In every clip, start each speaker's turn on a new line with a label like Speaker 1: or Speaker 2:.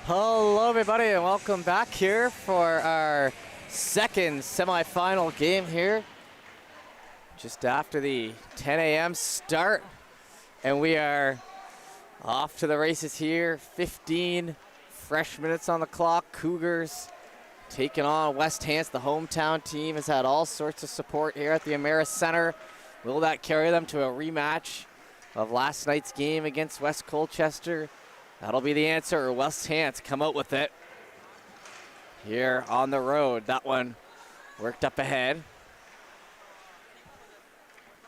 Speaker 1: Hello everybody and welcome back here for our second semifinal game here. Just after the 10 a.m. start. And we are off to the races here. 15 fresh minutes on the clock. Cougars taking on West Hants. The hometown team has had all sorts of support here at the Ameris Center. Will that carry them to a rematch of last night's game against West Colchester? That'll be the answer, or West Hants come out with it here on the road. That one worked up ahead.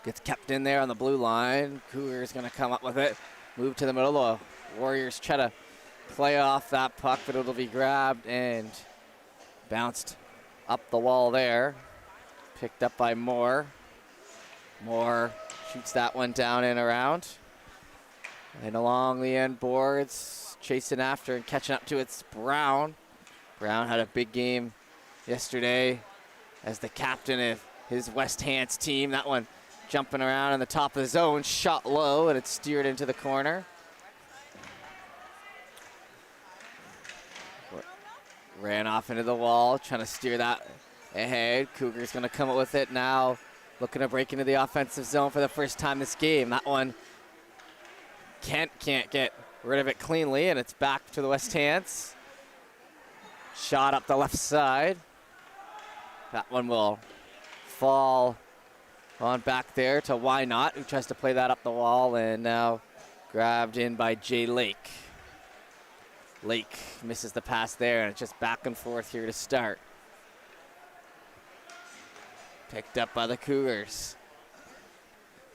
Speaker 1: Gets kept in there on the blue line. Cougars gonna come up with it. Move to the middle. The Warriors try to play off that puck, but it'll be grabbed and bounced up the wall there. Picked up by Moore. Moore shoots that one down and around. And along the end boards, chasing after and catching up to it's Brown. Brown had a big game yesterday as the captain of his West Hants team. That one jumping around in the top of the zone, shot low, and it's steered into the corner. Ran off into the wall, trying to steer that ahead. Cougars going to come up with it now, looking to break into the offensive zone for the first time this game. That one, Kent can't get rid of it cleanly, and it's back to the West Hants. Shot up the left side. That one will fall on back there to Why Not, who tries to play that up the wall, and now grabbed in by Jay Lake. Lake misses the pass there, and it's just back and forth here to start. Picked up by the Cougars.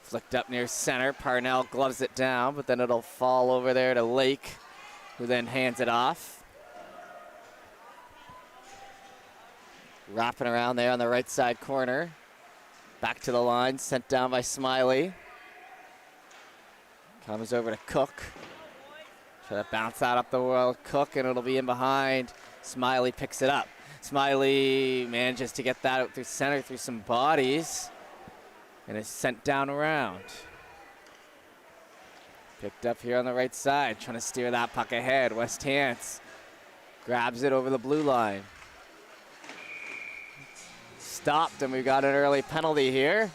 Speaker 1: Flicked up near center. Parnell gloves it down, but then it'll fall over there to Lake, who then hands it off. Wrapping around there on the right side corner. Back to the line, sent down by Smiley. Comes over to Cook. Try to bounce that up the wall. Cook, and it'll be in behind. Smiley picks it up. Smiley manages to get that out through center through some bodies. And it's sent down around. Picked up here on the right side, trying to steer that puck ahead. West Hants grabs it over the blue line. Stopped, and we got an early penalty here.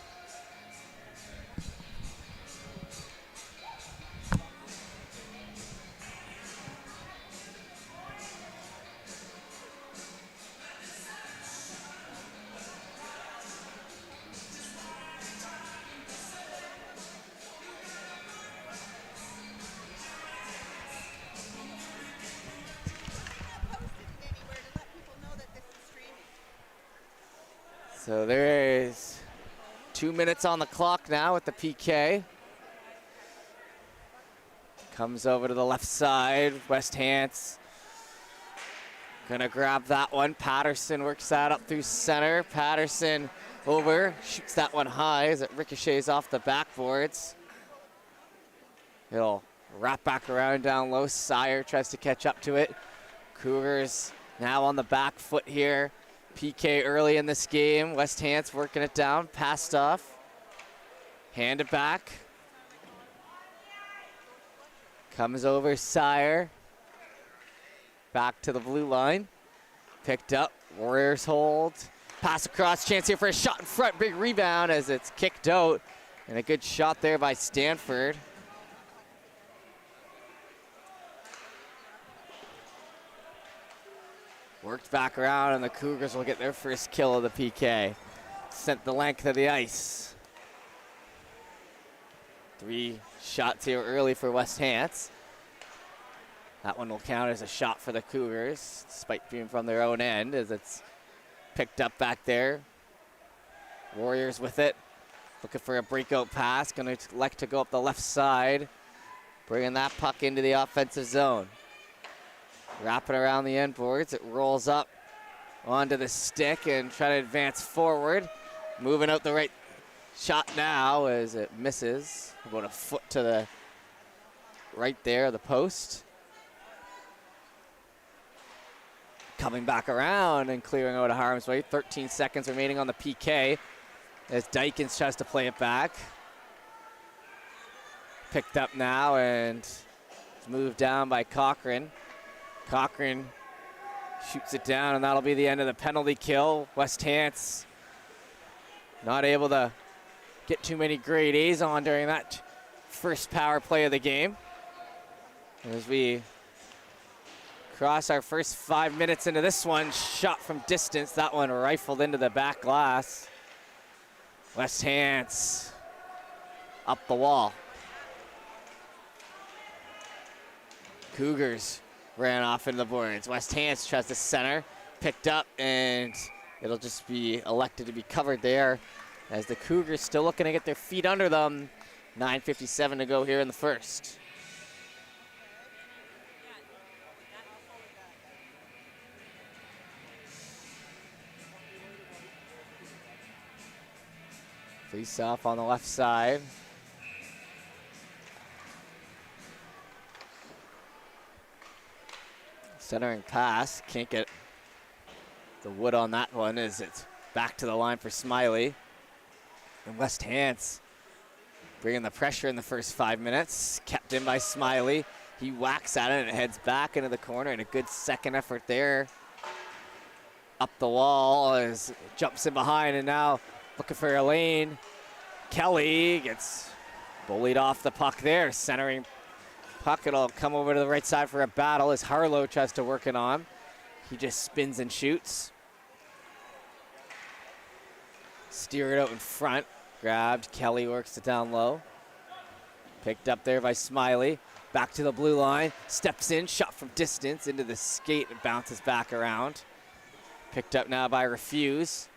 Speaker 1: So there is 2 minutes on the clock now with the PK. Comes over to the left side. West Hants gonna grab that one. Patterson works that up through center. Patterson over, shoots that one high as it ricochets off the backboards. He'll wrap back around down low. Sire tries to catch up to it. Cougars now on the back foot here. PK early in this game. West Hants working it down. Passed off. Hand it back. Comes over Sire. Back to the blue line. Picked up. Warriors hold. Pass across. Chance here for a shot in front. Big rebound as it's kicked out. And a good shot there by Stanford. Worked back around, and the Cougars will get their first kill of the PK. Sent the length of the ice. 3 shots here early for West Hants. That one will count as a shot for the Cougars, despite being from their own end, as it's picked up back there. Warriors with it. Looking for a breakout pass. Going to elect to go up the left side. Bringing that puck into the offensive zone. Wrapping around the end boards. It rolls up onto the stick and try to advance forward. Moving out the right shot now as it misses. About a foot to the right there, the post. Coming back around and clearing out of harm's way. 13 seconds remaining on the PK as Dykins tries to play it back. Picked up now and moved down by Cochran. Cochran shoots it down, and that'll be the end of the penalty kill. West Hants not able to get too many grade A's on during that first power play of the game. As we cross our first 5 minutes into this one, shot from distance, that one rifled into the back glass. West Hants up the wall. Cougars ran off into the boards. West Hants tries to center, picked up, and it'll just be elected to be covered there as the Cougars still looking to get their feet under them. 9:57 to go here in the first. Face off on the left side. Centering pass, can't get the wood on that one as it's back to the line for Smiley. And West Hants bringing the pressure in the first 5 minutes, kept in by Smiley. He whacks at it and it heads back into the corner, and a good second effort there. Up the wall as jumps in behind, and now looking for a lane. Kelly gets bullied off the puck there. Centering puck, it'll come over to the right side for a battle as Harlow tries to work it on. He just spins and shoots. Steer it out in front. Grabbed, Kelly works it down low. Picked up there by Smiley. Back to the blue line, steps in, shot from distance into the skate and bounces back around. Picked up now by Refuse.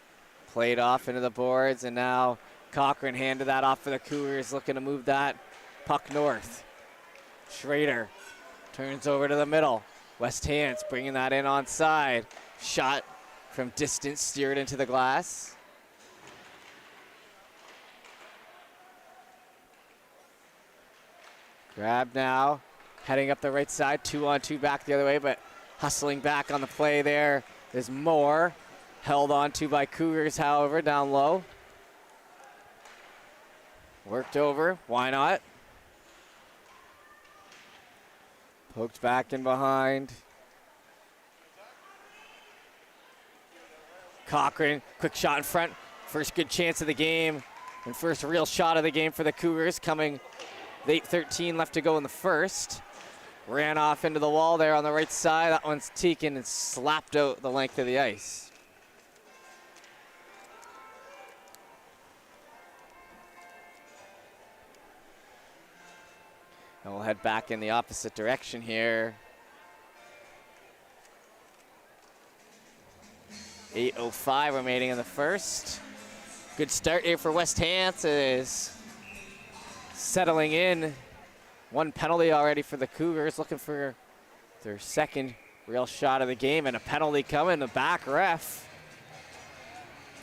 Speaker 1: Played off into the boards, and now Cochran handed that off for the Cougars, looking to move that puck north. Schrader turns over to the middle. West Hants bringing that in onside. Shot from distance, steered into the glass. Grab now, heading up the right side, 2-on-2 back the other way, but hustling back on the play there is Moore. Held on to by Cougars, however, down low. Worked over, why not? Poked back in behind. Cochran, quick shot in front. First good chance of the game, and first real shot of the game for the Cougars coming. 8:13 left to go in the first. Ran off into the wall there on the right side. That one's taken and slapped out the length of the ice. And we'll head back in the opposite direction here. 8:05 remaining in the first. Good start here for West Hants is settling in. One penalty already for the Cougars, looking for their second real shot of the game, and a penalty coming, the back ref.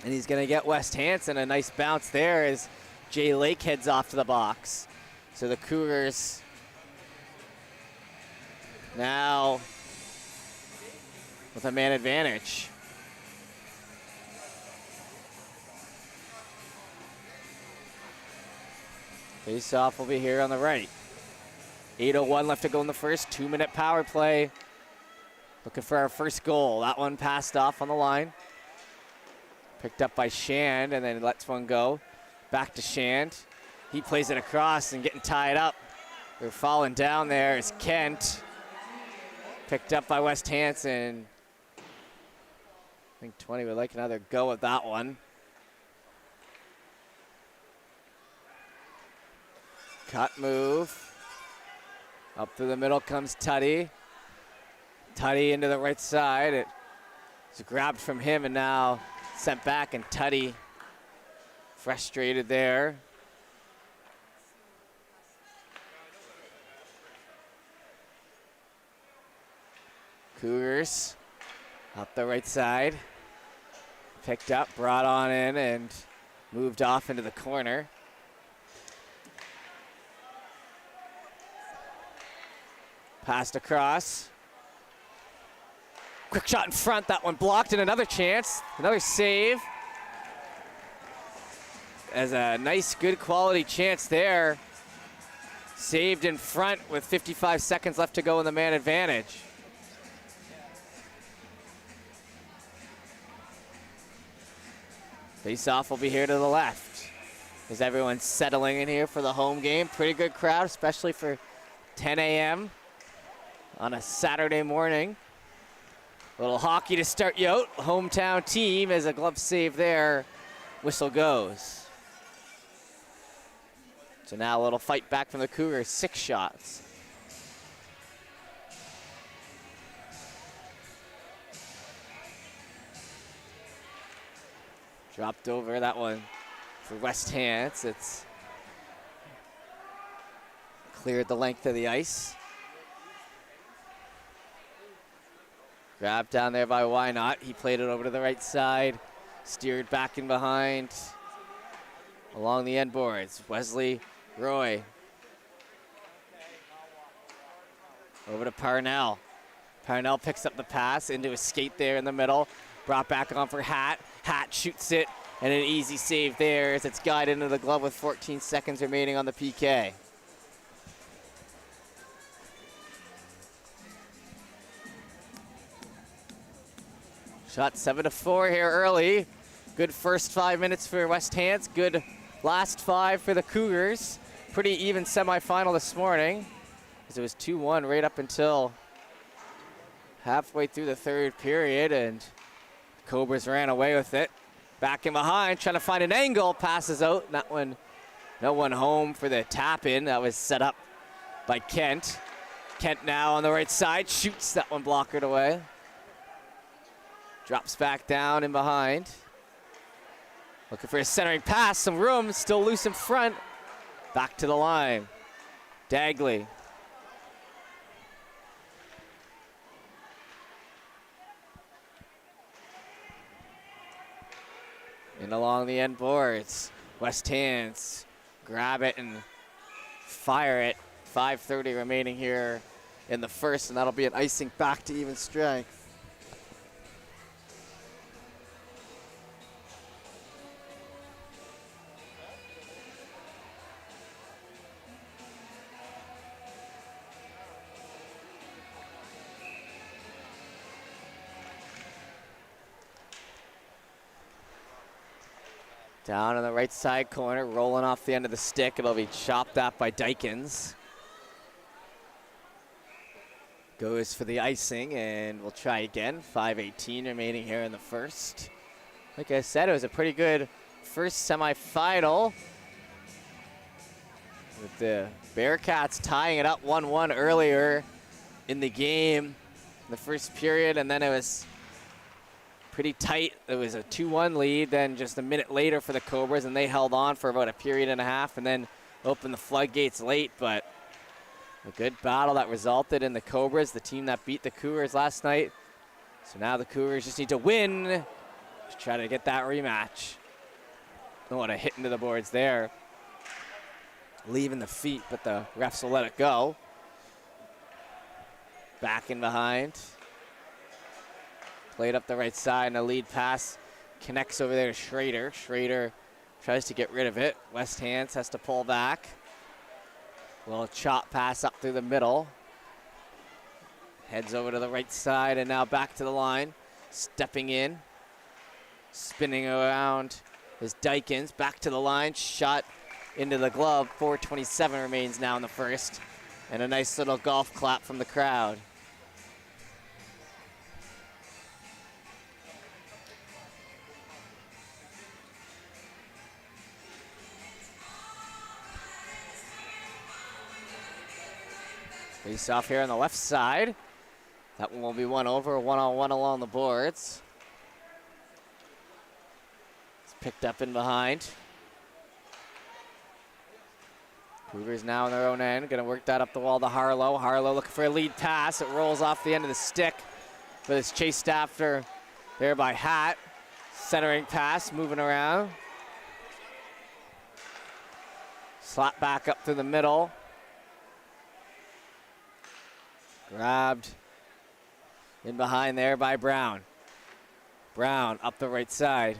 Speaker 1: And he's gonna get West Hants, and a nice bounce there as Jay Lake heads off to the box. So the Cougars now with a man advantage. Face-off will be here on the right. 8:01 left to go in the first, 2-minute power play. Looking for our first goal. That one passed off on the line. Picked up by Shand and then lets one go. Back to Shand. He plays it across and getting tied up. They're falling down there is Kent. Picked up by West Hanson. I think 20 would like another go at that one. Cut move. Up through the middle comes Tutty. Tutty into the right side. It's grabbed from him and now sent back, and Tutty frustrated there. Cougars up the right side. Picked up, brought on in, and moved off into the corner. Passed across. Quick shot in front, that one blocked, and another chance, another save. As a nice, good quality chance there. Saved in front with 55 seconds left to go in the man advantage. Face-off will be here to the left. As everyone's settling in here for the home game. Pretty good crowd, especially for 10 a.m. on a Saturday morning. A little hockey to start you out. Hometown team as a glove save there. Whistle goes. So now a little fight back from the Cougars. 6 shots. Dropped over that one for West Hants. It's cleared the length of the ice. Grabbed down there by Why Not. He played it over to the right side. Steered back in behind. Along the end boards. Wesley Roy. Over to Parnell. Parnell picks up the pass into a skate there in the middle. Brought back on for Hat. Hat shoots it, and an easy save there as it's guided into the glove with 14 seconds remaining on the PK. Shot 7-4 here early. Good first 5 minutes for West Hants. Good last 5 for the Cougars. Pretty even semifinal this morning, as it was 2-1 right up until halfway through the third period, and Cobras ran away with it. Back in behind, trying to find an angle, passes out. That one, no one home for the tap in. That was set up by Kent. Kent now on the right side, shoots that one blockered away. Drops back down in behind. Looking for a centering pass, some room, still loose in front. Back to the line. Dagley. In along the end boards. West Hants grab it and fire it. 5:30 remaining here in the first, and that'll be an icing back to even strength. Down on the right side corner, rolling off the end of the stick. It'll be chopped up by Dykins. Goes for the icing, and we'll try again. 5:18 remaining here in the first. Like I said, it was a pretty good first semifinal, with the Bearcats tying it up 1-1 earlier in the game, in the first period, and then it was pretty tight. It was a 2-1 lead, then just a minute later for the Cobras, and they held on for about a period and a half and then opened the floodgates late. But a good battle that resulted in the Cobras, the team that beat the Cougars last night. So now the Cougars just need to win to try to get that rematch. Don't want to hit into the boards there. Leaving the feet, but the refs will let it go. Back in behind. Played up the right side, and a lead pass connects over there to Schrader. Schrader tries to get rid of it. West Hants has to pull back. A little chop pass up through the middle. Heads over to the right side, and now back to the line. Stepping in. Spinning around is Dykins. Back to the line. Shot into the glove. 4:27 remains now in the first. And a nice little golf clap from the crowd. Face off here on the left side. That one will be won over, 1-on-1 along the boards. It's picked up in behind. Cougars now on their own end, gonna work that up the wall to Harlow. Harlow looking for a lead pass. It rolls off the end of the stick, but it's chased after there by Hat. Centering pass, moving around. Slap back up through the middle. Grabbed in behind there by Brown. Brown up the right side.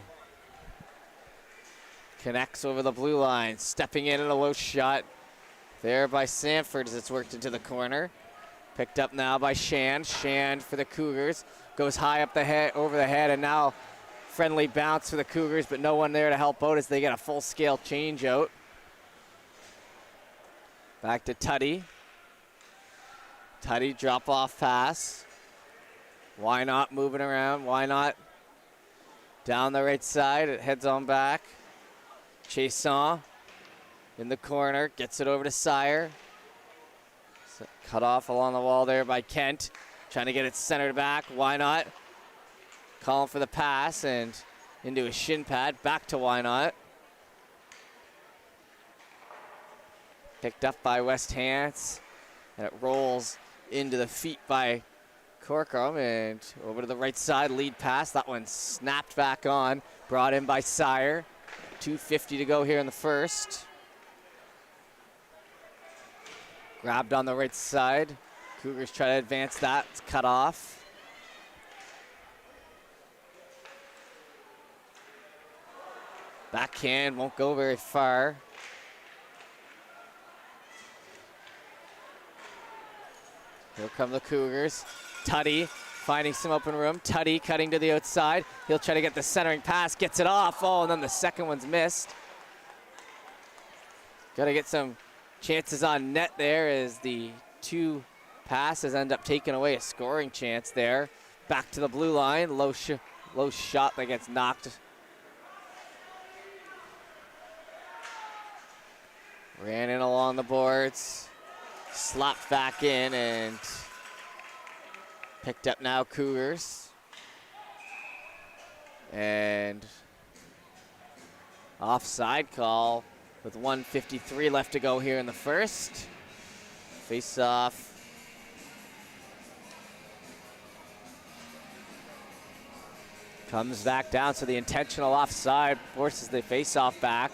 Speaker 1: Connects over the blue line. Stepping in a low shot there by Sanford as it's worked into the corner. Picked up now by Shand. Shand for the Cougars. Goes high up the head, over the head, and now friendly bounce for the Cougars, but no one there to help out as they get a full-scale change out. Back to Tuddy. Tuddy drop-off pass. Why not moving around? Why not? Down the right side, it heads on back. Chason in the corner, gets it over to Sire. Cut off along the wall there by Kent. Trying to get it centered back. Why not? Calling for the pass and into a shin pad. Back to Why not? Picked up by West Hants. And it rolls into the feet by Corcoran and over to the right side. Lead pass. That one snapped back on. Brought in by Sire. 2:50 to go here in the first. Grabbed on the right side. Cougars try to advance that. It's cut off. Backhand won't go very far. Here come the Cougars. Tuddy finding some open room. Tuddy cutting to the outside. He'll try to get the centering pass. Gets it off. Oh, and then the second one's missed. Got to get some chances on net there as the two passes end up taking away a scoring chance there. Back to the blue line. Low shot that gets knocked. Ran in along the boards. Slapped back in and picked up now Cougars. And offside call with 1:53 left to go here in the first. Face off. Comes back down, so the intentional offside forces the face off back.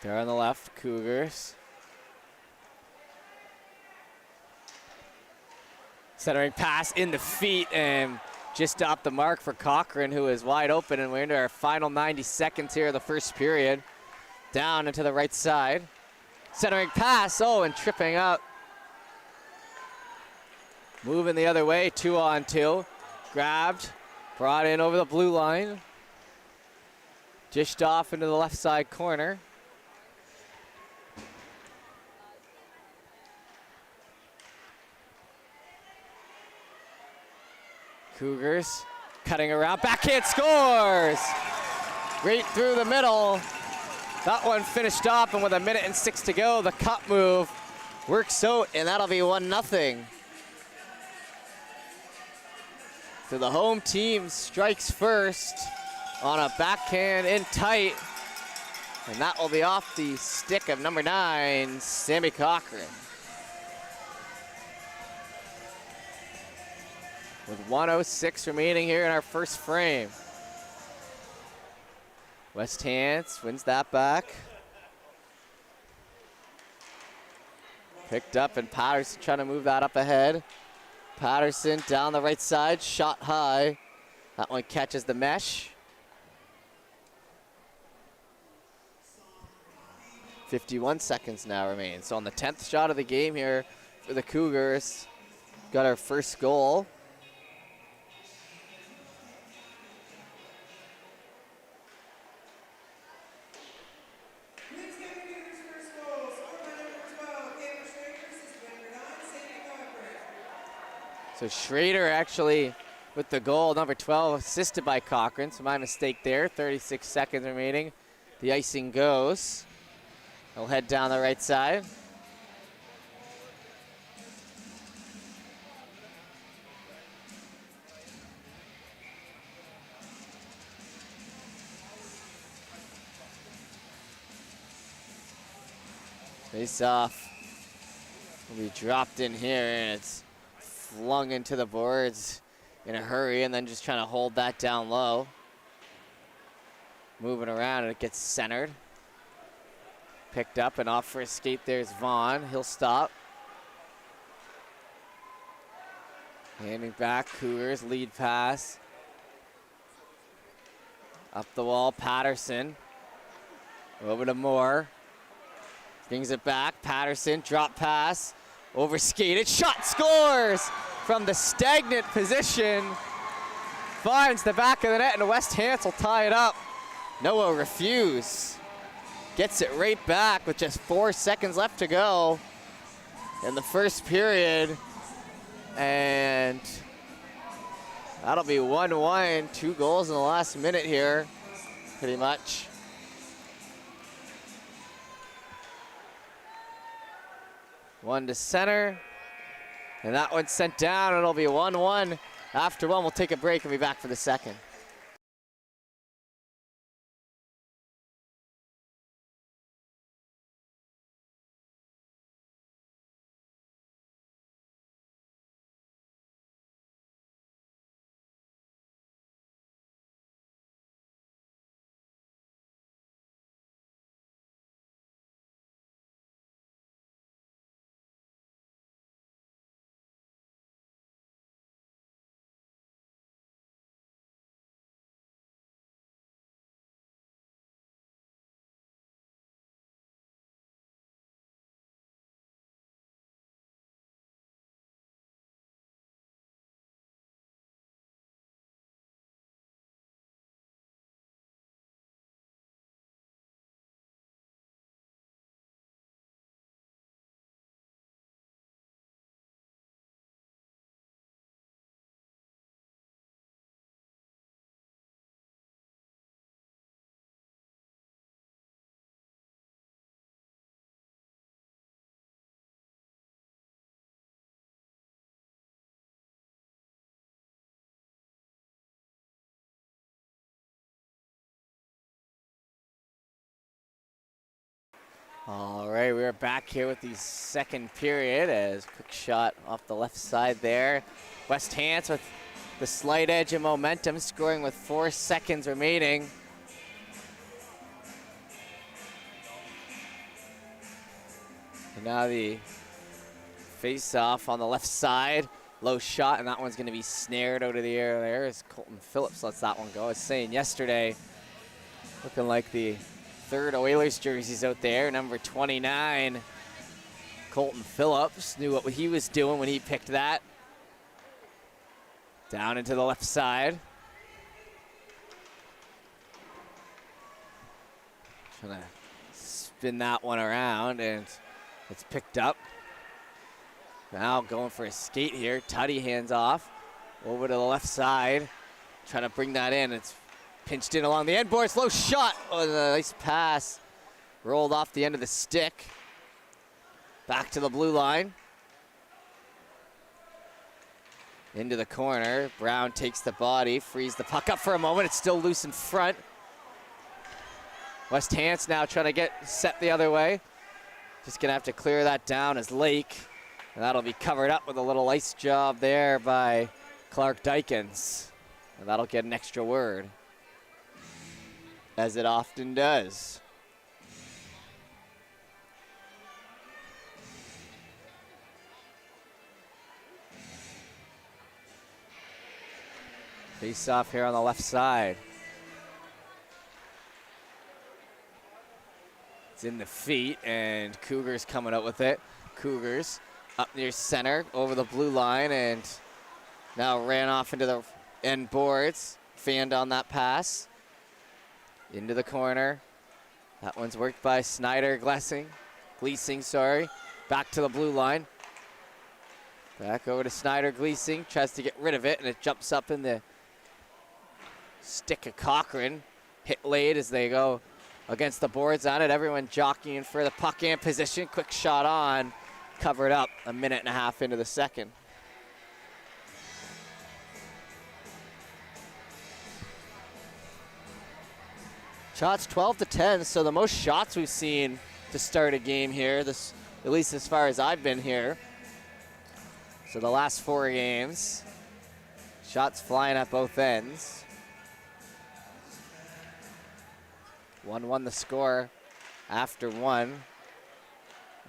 Speaker 1: There on the left, Cougars. Centering pass in the feet and just off the mark for Cochran, who is wide open, and we're into our final 90 seconds here of the first period. Down into the right side. Centering pass, oh, and tripping up. Moving the other way, 2-on-2. Grabbed, brought in over the blue line. Dished off into the left side corner. Cougars cutting around, backhand scores! Right through the middle. That one finished off, and with 1:06 to go, the cut move works out, and that'll be 1-0. So the home team strikes first on a backhand in tight, and that will be off the stick of number 9, Sammy Cochran. With 1:06 remaining here in our first frame. West Hants wins that back. Picked up, and Patterson trying to move that up ahead. Patterson down the right side, shot high. That one catches the mesh. 51 seconds now remain. So on the 10th shot of the game here for the Cougars, got our first goal. So Schrader actually with the goal, number 12, assisted by Cochran. So my mistake there, 36 seconds remaining. The icing goes. He'll head down the right side. Face off will be dropped in here, and it's flung into the boards in a hurry, and then just trying to hold that down low. Moving around, and it gets centered. Picked up and off for a skate. There's Vaughn. He'll stop. Handing back, Cougars lead pass. Up the wall, Patterson. Over to Moore. Brings it back. Patterson, drop pass. Over skated. Shot, scores from the stagnant position. Finds the back of the net, and West Hants will tie it up. Noah refuse. Gets it right back with just 4 seconds left to go in the first period. And that'll be 1-1. 2 goals in the last minute here, pretty much. One to center. And that one's sent down. It'll be 1-1. After one, we'll take a break and be back for the second. All right, we're back here with the second period as quick shot off the left side there. West Hants with the slight edge of momentum, scoring with 4 seconds remaining. And now the face-off on the left side. Low shot, and that one's going to be snared out of the air there as Colton Phillips lets that one go. I was saying yesterday, looking like the third Oilers jerseys out there, number 29. Colton Phillips knew what he was doing when he picked that. Down into the left side. Trying to spin that one around, and it's picked up. Now going for a skate here. Tutty hands off over to the left side. Trying to bring that in. It's pinched in along the end boards. Low shot. Oh, a nice pass. Rolled off the end of the stick. Back to the blue line. Into the corner. Brown takes the body. Frees the puck up for a moment. It's still loose in front. West Hants now trying to get set the other way. Just going to have to clear that down as Lake. And that'll be covered up with a little ice job there by Clark Dykens. And that'll get an extra word, as it often does. Face off here on the left side. It's in the feet, and Cougars coming up with it. Cougars up near center, over the blue line, and now ran off into the end boards. Fanned on that pass. Into the corner. That one's worked by Snyder Gleasing, sorry. Back to the blue line. Back over to Snyder Gleasing. Tries to get rid of it, and it jumps up in the stick of Cochran. Hit late as they go against the boards on it. Everyone jockeying for the puck in position. Quick shot on. Covered up a minute and a half into the second. Shots 12-10, so the most shots we've seen to start a game here, this, at least as far as I've been here. So the last 4 games, shots flying at both ends. 1-1 the score after 1.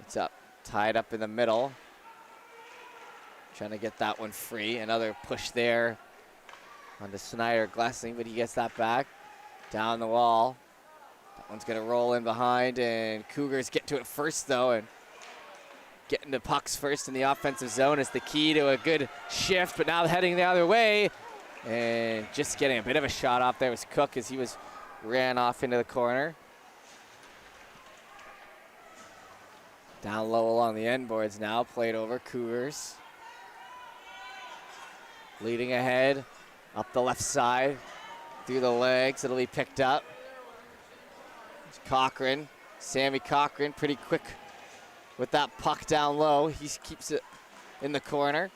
Speaker 1: It's up, tied up in the middle. Trying to get that one free. Another push there onto Snyder Gleasing, but he gets that back. Down the wall. That one's gonna roll in behind, and Cougars get to it first though, and getting the pucks first in the offensive zone is the key to a good shift, but now heading the other way, and just getting a bit of a shot off there was Cook as he ran off into the corner. Down low along the end boards now, played over, Cougars. Leading ahead, up the left side, through the legs, it'll be picked up. It's Cochran, Sammy Cochran, pretty quick with that puck down low. He keeps it in the corner.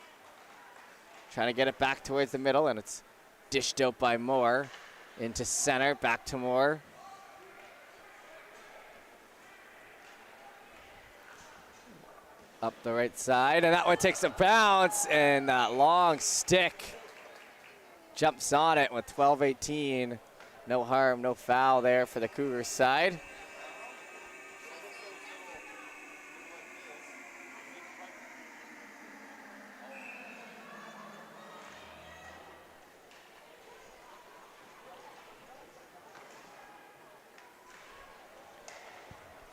Speaker 1: Trying to get it back towards the middle, and it's dished out by Moore. Into center, back to Moore. Up the right side, and that one takes a bounce, and that long stick jumps on it with 12:18. No harm, no foul there for the Cougars side.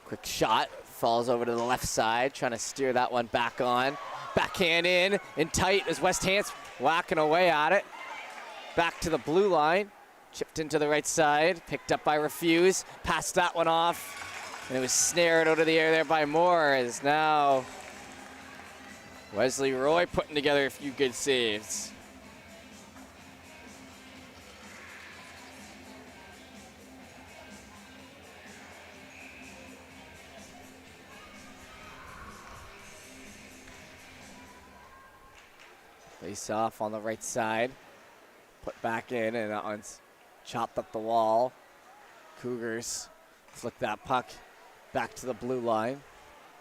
Speaker 1: Quick shot, falls over to the left side, trying to steer that one back on. Backhand in tight as West Hants whacking away at it. Back to the blue line, chipped into the right side, picked up by Refuse, passed that one off, and it was snared out of the air there by Moore, as now Wesley Roy putting together a few good saves. Face off on the right side, put back in, and that one's chopped up the wall. Cougars flick that puck back to the blue line.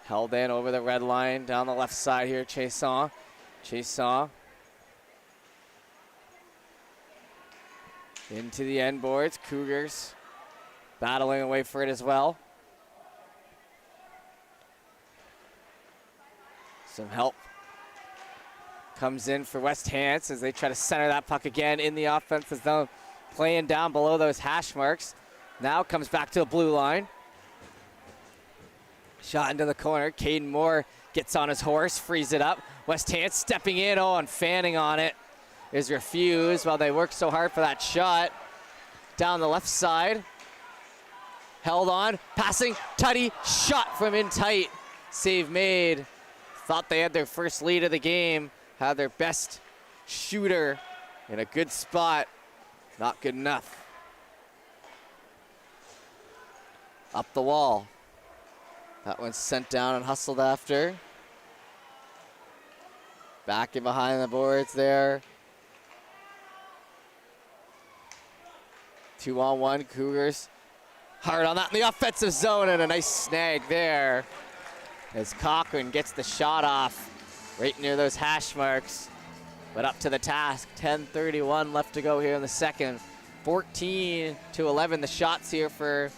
Speaker 1: Held in over the red line, down the left side here, Chason. Into the end boards, Cougars battling away for it as well. Some help comes in for West Hants as they try to center that puck again in the offensive zone, playing down below those hash marks. Now comes back to the blue line. Shot into the corner. Caden Moore gets on his horse, frees it up. West Hants stepping in, and fanning on it is Refused while they work so hard for that shot. Down the left side. Held on, passing, Tutty, shot from in tight. Save made. Thought they had their first lead of the game. Had their best shooter in a good spot. Not good enough. Up the wall. That one's sent down and hustled after. Back in behind the boards there. 2-on-1, Cougars. Hard on that in the offensive zone, and a nice snag there as Cochran gets the shot off right near those hash marks, but up to the task. 10:31 left to go here in the second. 14-11 the shots here for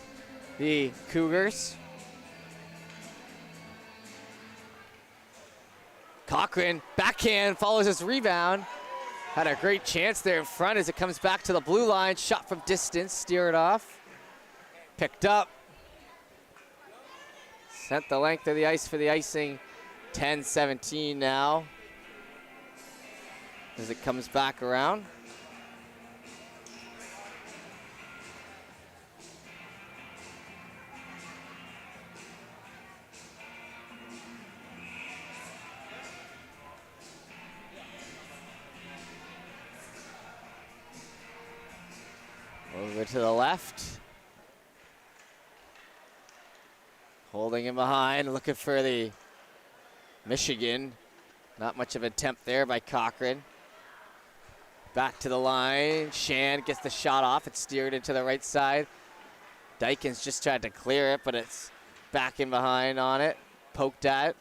Speaker 1: the Cougars. Cochran, backhand, follows his rebound. Had a great chance there in front as it comes back to the blue line. Shot from distance, steer it off. Picked up. Sent the length of the ice for the icing. 10-17 now as it comes back around. Over to the left. Holding him behind, looking for the Michigan. Not much of an attempt there by Cochran. Back to the line. Shan gets the shot off. It's steered into the right side. Dykens just tried to clear it, but it's back in behind on it. Poked at.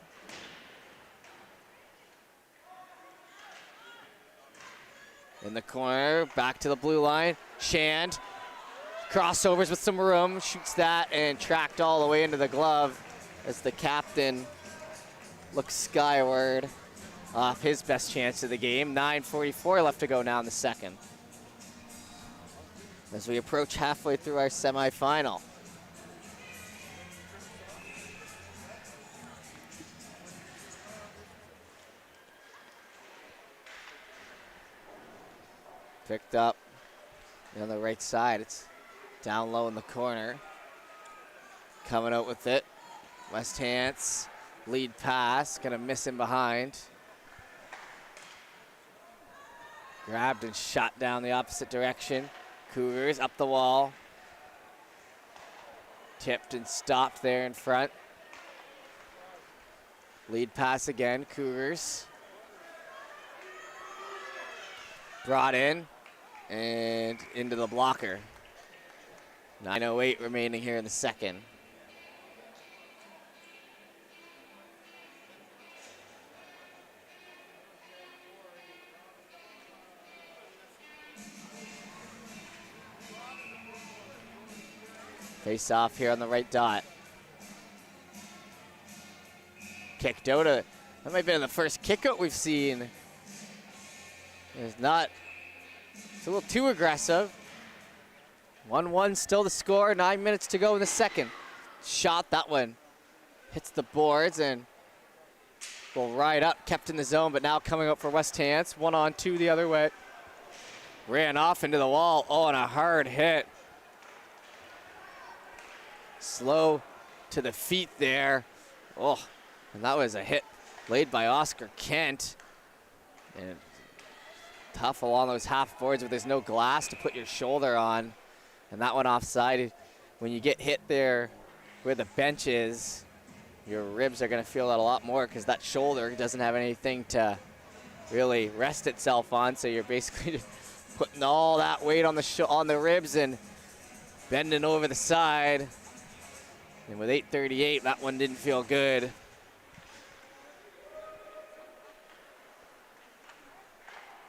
Speaker 1: In the corner, back to the blue line. Shand, crossovers with some room, shoots that and tracked all the way into the glove as the captain looks skyward off his best chance of the game. 9:44 left to go now in the second, as we approach halfway through our semifinal. Picked up on the right side. It's down low in the corner. Coming out with it. West Hants, lead pass, gonna miss him behind. Grabbed and shot down the opposite direction. Cougars up the wall. Tipped and stopped there in front. Lead pass again, Cougars. Brought in and into the blocker. 9:08 remaining here in the second. Face off here on the right dot. Kicked out. That might have been the first kick out we've seen. It's not. It's a little too aggressive. 1-1 still the score. 9 minutes to go in the second. Shot, that one hits the boards and will ride up. Kept in the zone, but now coming up for West Hants. 1-on-2 the other way. Ran off into the wall. Oh, and a hard hit. Slow to the feet there. Oh, and that was a hit laid by Oscar Kent. And tough along those half boards, but there's no glass to put your shoulder on. And that one offside. When you get hit there where the bench is, your ribs are going to feel that a lot more because that shoulder doesn't have anything to really rest itself on. So you're basically just putting all that weight on the ribs and bending over the side. And with 8:38, that one didn't feel good.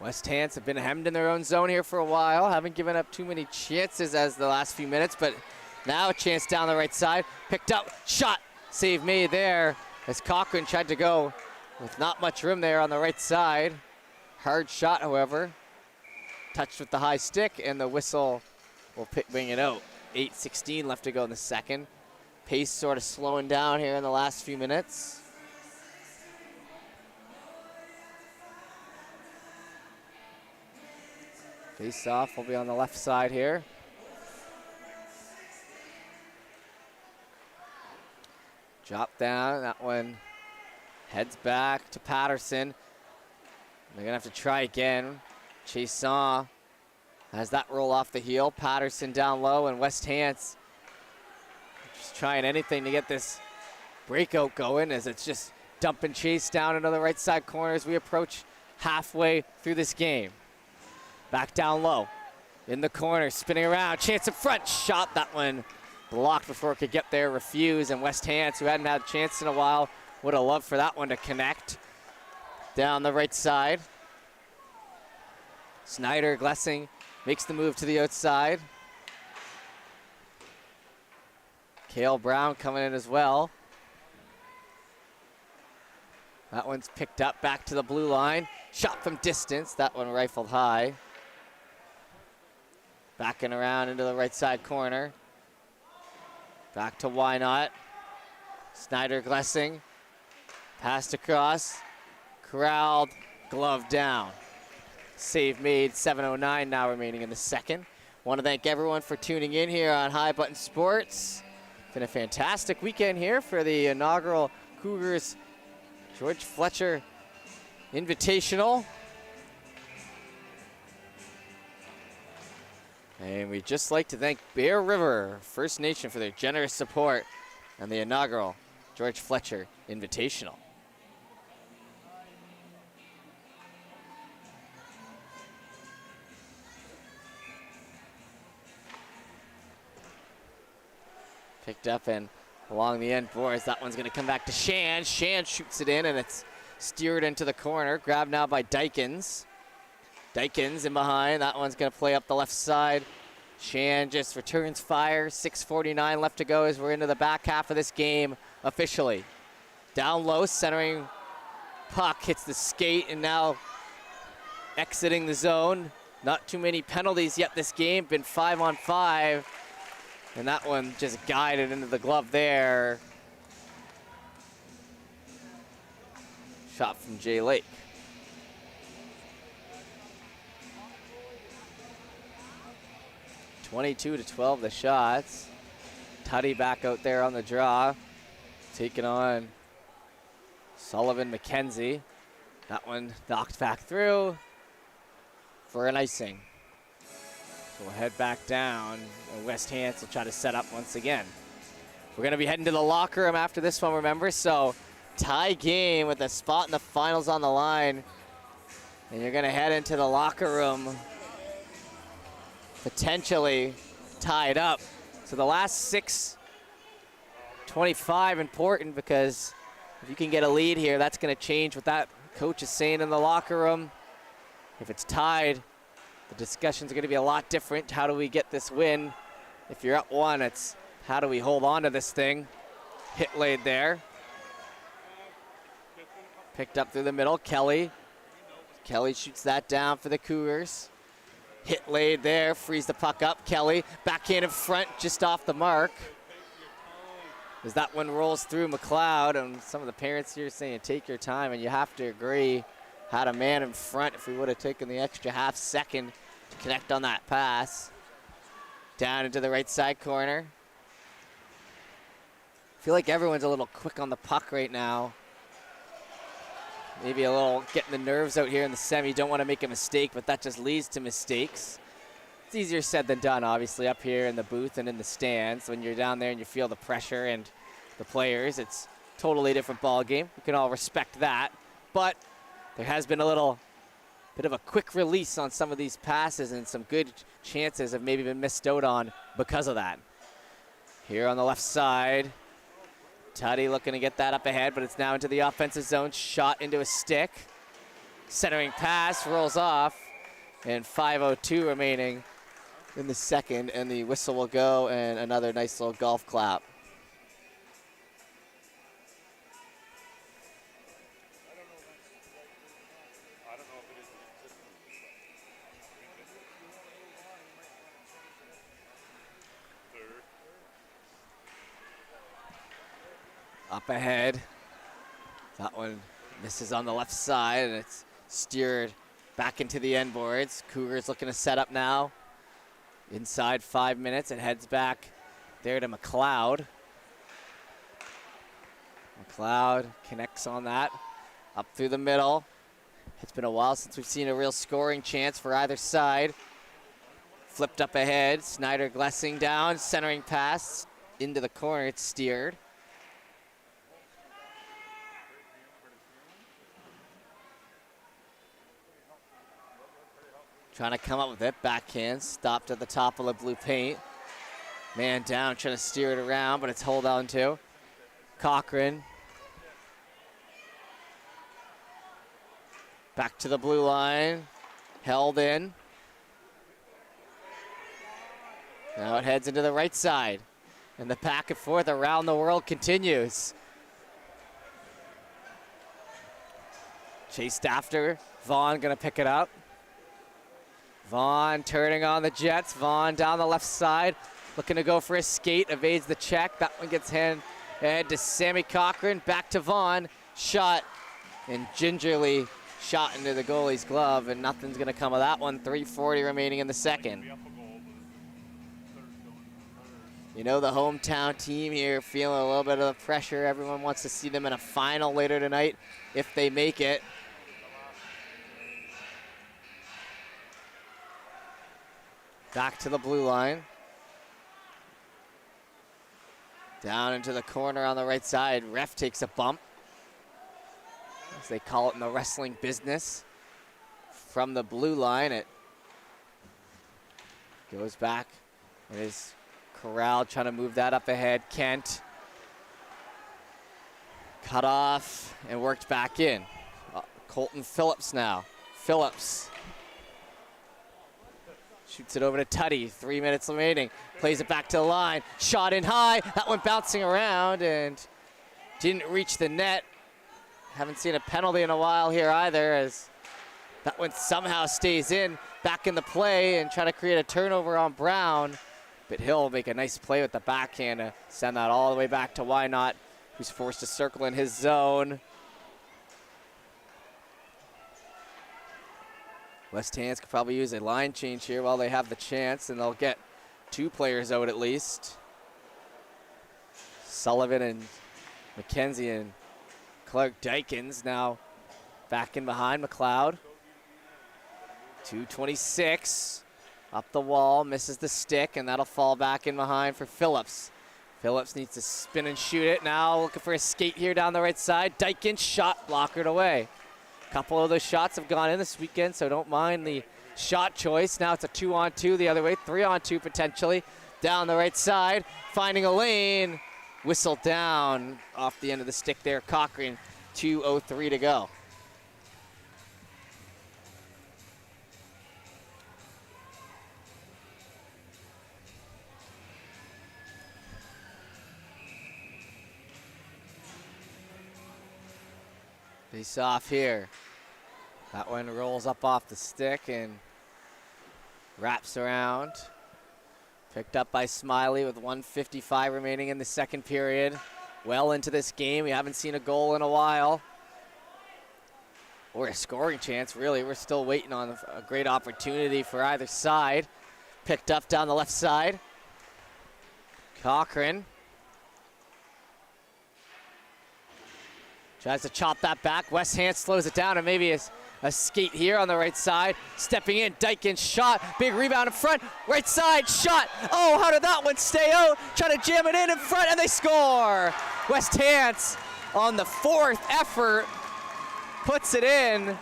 Speaker 1: West Hants have been hemmed in their own zone here for a while. Haven't given up too many chances as the last few minutes, but now a chance down the right side. Picked up, shot, save made there as Cochran tried to go with not much room there on the right side. Hard shot, however. Touched with the high stick, and the whistle will bring it out. 8:16 left to go in the second. Pace sort of slowing down here in the last few minutes. Face off will be on the left side here. Drop down, that one heads back to Patterson. They're gonna have to try again. Chason has that roll off the heel. Patterson down low, and West Hants just trying anything to get this breakout going as it's just dumping Chase down into the right side corner as we approach halfway through this game. Back down low, in the corner, spinning around, chance in front, shot, that one blocked before it could get there, refused, and West Hants, who hadn't had a chance in a while, would have loved for that one to connect. Down the right side. Snyder Glessing makes the move to the outside. Cale Brown coming in as well. That one's picked up back to the blue line. Shot from distance, that one rifled high. Backing around into the right side corner. Back to Why Not. Snyder Glessing. Passed across. Corralled, glove down. Save made, 7:09 now remaining in the second. Want to thank everyone for tuning in here on High Button Sports. Been a fantastic weekend here for the inaugural Cougars George Fletcher Invitational. And we'd just like to thank Bear River First Nation for their generous support on the inaugural George Fletcher Invitational. Picked up and along the end boards. That one's going to come back to Shan. Shan shoots it in, and it's steered into the corner. Grabbed now by Dykins. Dykins in behind. That one's going to play up the left side. Shan just returns fire. 6:49 left to go as we're into the back half of this game officially. Down low, centering puck hits the skate, and now exiting the zone. Not too many penalties yet this game. Been 5-on-5. And that one just guided into the glove there. Shot from Jay Lake. 22-12 the shots. Tutty back out there on the draw, taking on Sullivan McKenzie. That one knocked back through for an icing. So we'll head back down, and West Hants will try to set up once again. We're going to be heading to the locker room after this one, remember? So tie game with a spot in the finals on the line. And you're going to head into the locker room potentially tied up. So the last 6:25 important, because if you can get a lead here, that's going to change what that coach is saying in the locker room. If it's tied, the discussions are going to be a lot different. How do we get this win? If you're up one, it's how do we hold on to this thing? Hit laid there. Picked up through the middle, Kelly. Kelly shoots that down for the Cougars. Hit laid there, frees the puck up. Kelly, backhand in front, just off the mark. As that one rolls through McLeod, and some of the parents here saying take your time, and you have to agree. Had a man in front if we would have taken the extra half second to connect on that pass. Down into the right side corner. I feel like everyone's a little quick on the puck right now. Maybe a little getting the nerves out here in the semi. Don't want to make a mistake, but that just leads to mistakes. It's easier said than done, obviously, up here in the booth and in the stands. When you're down there and you feel the pressure and the players, it's a totally different ball game. We can all respect that. But there has been a little bit of a quick release on some of these passes, and some good chances have maybe been missed out on because of that. Here on the left side, Tutty looking to get that up ahead, but it's now into the offensive zone. Shot into a stick. Centering pass rolls off, and 5:02 remaining in the second, and the whistle will go, and another nice little golf clap. Up ahead. That one misses on the left side, and it's steered back into the end boards. Cougars looking to set up now. Inside 5 minutes, it heads back there to McLeod. McLeod connects on that. Up through the middle. It's been a while since we've seen a real scoring chance for either side. Flipped up ahead. Snyder Glessing down. Centering pass into the corner. It's steered. Trying to come up with it. Backhand. Stopped at the top of the blue paint. Man down, trying to steer it around, but it's hold on to. Cochran. Back to the blue line. Held in. Now it heads into the right side. And the back and forth around the world continues. Chased after. Vaughn gonna pick it up. Vaughn turning on the Jets. Vaughn down the left side. Looking to go for a skate. Evades the check. That one gets hand to Sammy Cochran. Back to Vaughn. Shot. And gingerly shot into the goalie's glove. And nothing's going to come of that one. 3:40 remaining in the second. You know, the hometown team here feeling a little bit of the pressure. Everyone wants to see them in a final later tonight if they make it. Back to the blue line. Down into the corner on the right side. Ref takes a bump, as they call it in the wrestling business. From the blue line, it goes back. It is Corral trying to move that up ahead. Kent cut off and worked back in. Colton Phillips now. Phillips shoots it over to Tutty. 3 minutes remaining. Plays it back to the line. Shot in high. That one bouncing around and didn't reach the net. Haven't seen a penalty in a while here either, as that one somehow stays in. Back in the play and try to create a turnover on Brown. But he'll make a nice play with the backhand to send that all the way back to Wynot, who's forced to circle in his zone. West Hants could probably use a line change here while they have the chance, and they'll get 2 players out at least. Sullivan and McKenzie and Clark Dykins now back in behind McLeod. 2:26 up the wall, misses the stick, and that'll fall back in behind for Phillips. Phillips needs to spin and shoot it. Now looking for a skate here down the right side. Dykins shot blockered away. A couple of those shots have gone in this weekend, so don't mind the shot choice. Now it's a 2-on-2 the other way, 3-on-2 potentially. Down the right side, finding a lane. Whistle down off the end of the stick there. Cochrane, 2:03 to go. Face off here. That one rolls up off the stick and wraps around. Picked up by Smiley with 1:55 remaining in the second period. Well into this game. We haven't seen a goal in a while. Or a scoring chance, really. We're still waiting on a great opportunity for either side. Picked up down the left side. Cochrane tries to chop that back. Wes Hants slows it down, and maybe a skate here on the right side. Stepping in, Dykins shot. Big rebound in front. Right side, shot. Oh, how did that one stay out? Trying to jam it in front, and they score. Wes Hants on the 4th effort puts it in.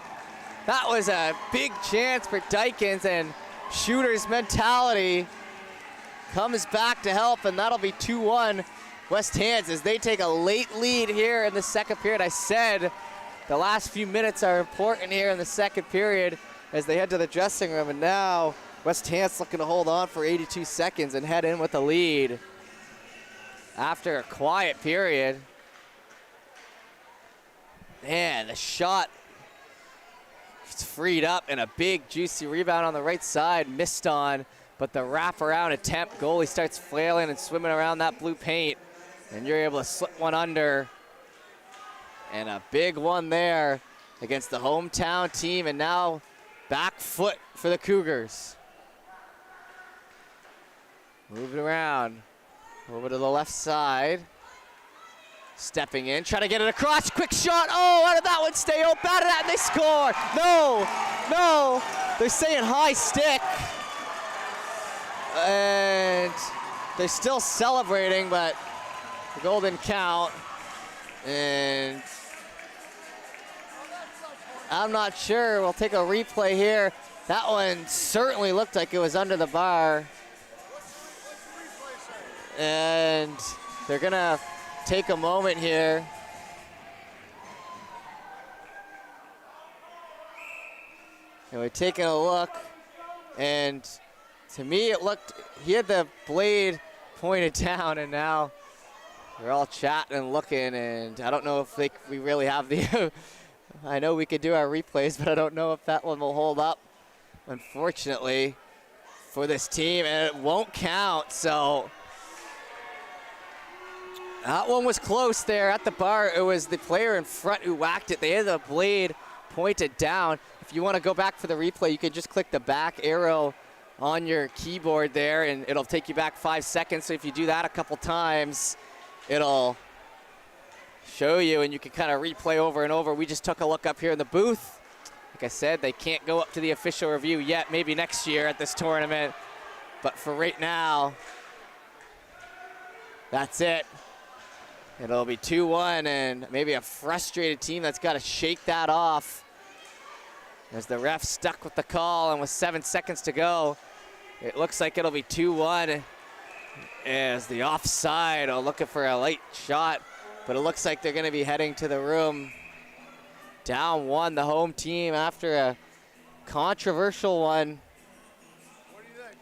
Speaker 1: That was a big chance for Dykins, and shooter's mentality comes back to help, and that'll be 2-1. West Hants as they take a late lead here in the second period. I said the last few minutes are important here in the second period as they head to the dressing room, and now West Hants looking to hold on for 82 seconds and head in with a lead after a quiet period. Man, the shot it's freed up, and a big juicy rebound on the right side, missed on, but the wraparound attempt, goalie starts flailing and swimming around that blue paint, and you're able to slip one under. And a big one there against the hometown team, and now back foot for the Cougars. Moving around over to the left side. Stepping in, trying to get it across, quick shot. Oh, how did that one stay out? Batted at, and they score. No, they're saying high stick. And they're still celebrating, but the goal didn't count. And I'm not sure. We'll take a replay here. That one certainly looked like it was under the bar. And they're gonna take a moment here. And we're taking a look, and to me it looked, he had the blade pointed down, and now they're all chatting and looking, and I don't know if we really have the I know we could do our replays, but I don't know if that one will hold up, unfortunately, for this team, and it won't count. So that one was close there at the bar. It was the player in front who whacked it. They had the blade pointed down. If you want to go back for the replay, you can just click the back arrow on your keyboard there, and it'll take you back 5 seconds. So if you do that a couple times, it'll show you, and you can kind of replay over and over. We just took a look up here in the booth. Like I said, they can't go up to the official review yet, maybe next year at this tournament. But for right now, that's it. It'll be 2-1, and maybe a frustrated team that's got to shake that off as the ref stuck with the call, and with 7 seconds to go, it looks like it'll be 2-1 as the offside looking for a late shot, but it looks like they're going to be heading to the room. Down 1, the home team, after a controversial one.
Speaker 2: What do you think?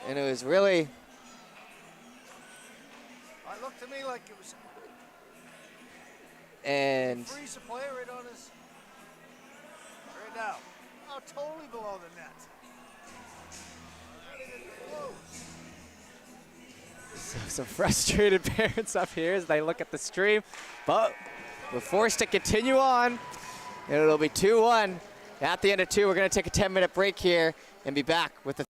Speaker 1: And it was really...
Speaker 2: It looked to me like it was...
Speaker 1: And...
Speaker 2: Freeze the player right on his... Right now. Oh, totally below the net. Not even close.
Speaker 1: So some frustrated parents up here as they look at the stream, but we're forced to continue on, and it'll be 2-1. At the end of 2, we're going to take a 10-minute break here and be back with the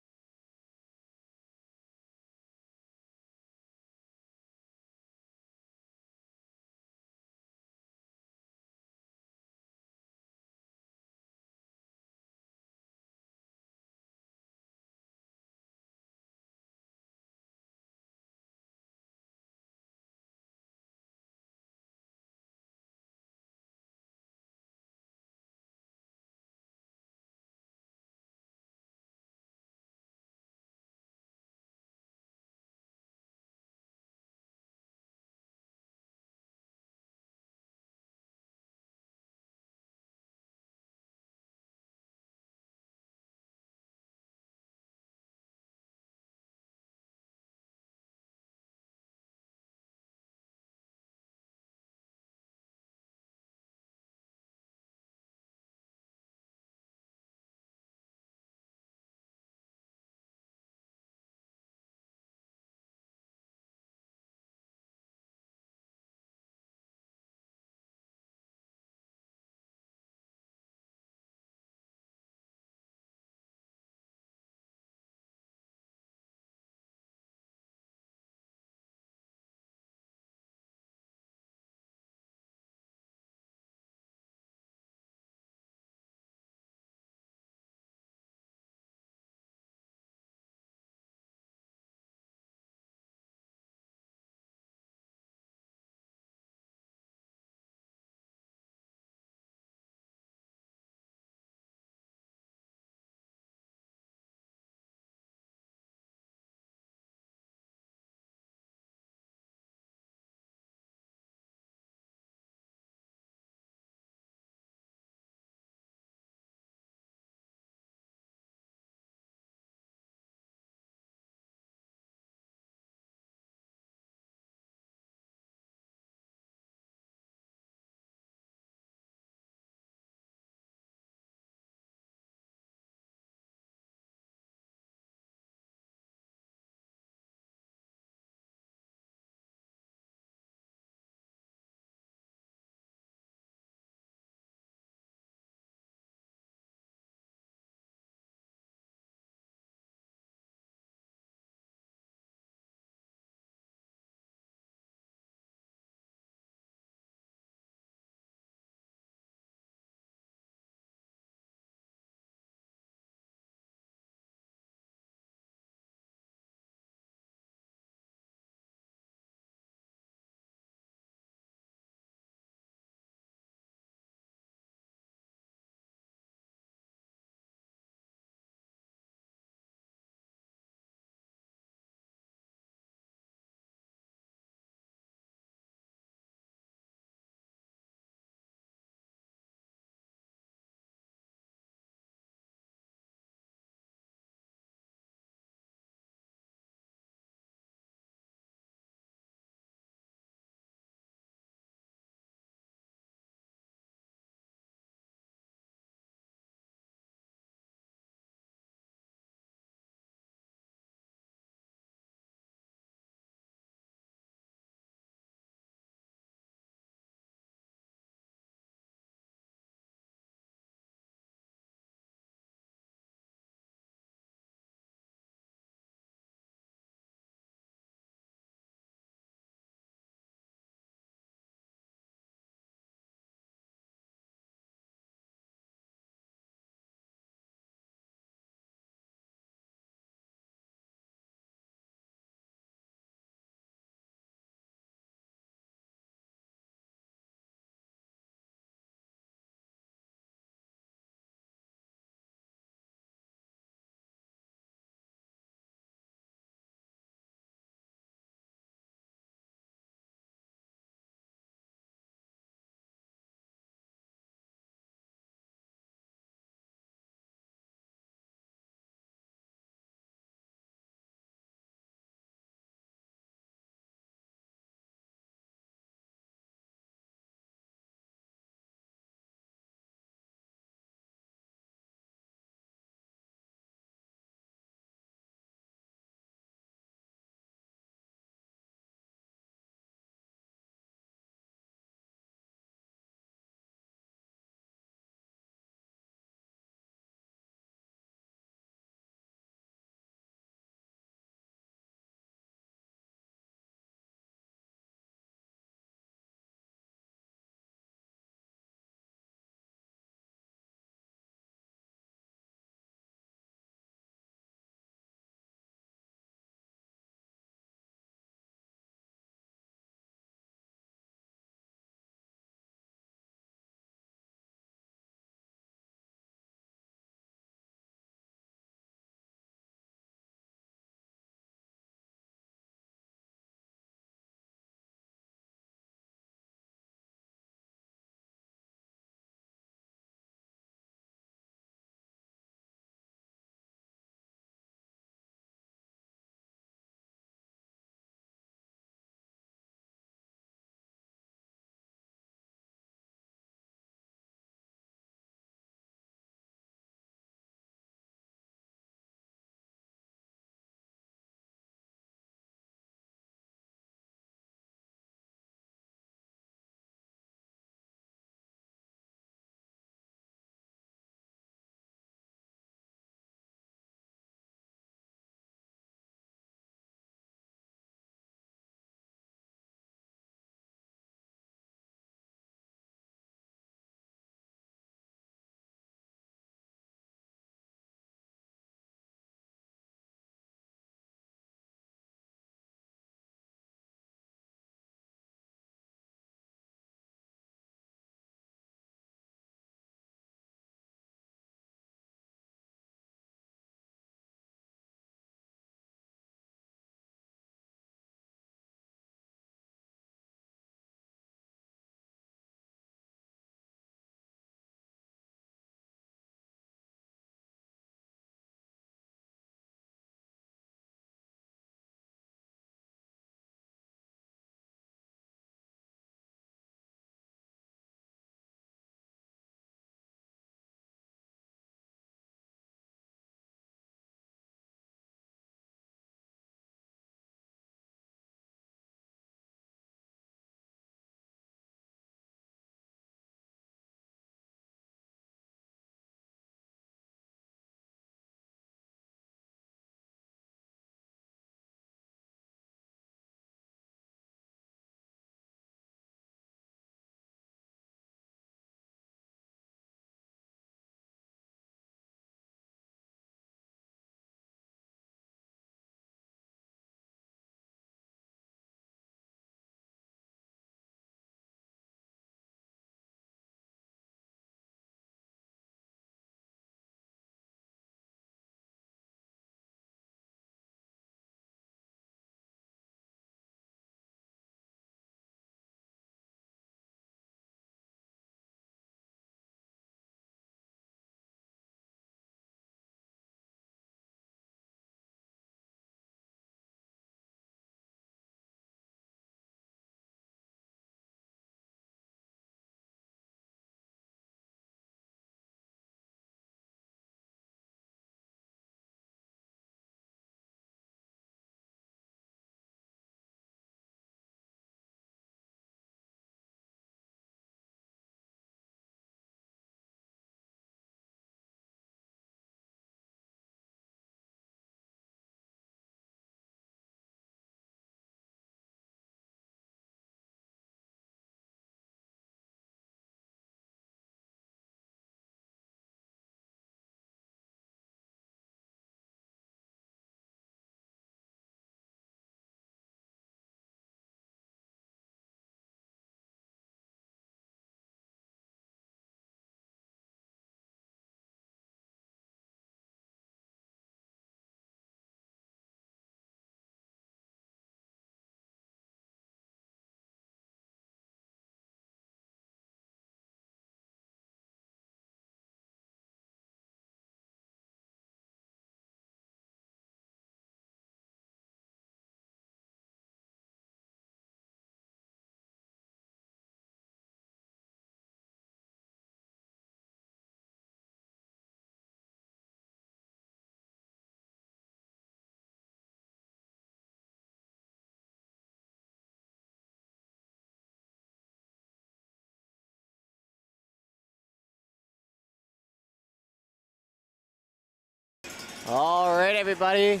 Speaker 1: All right, everybody.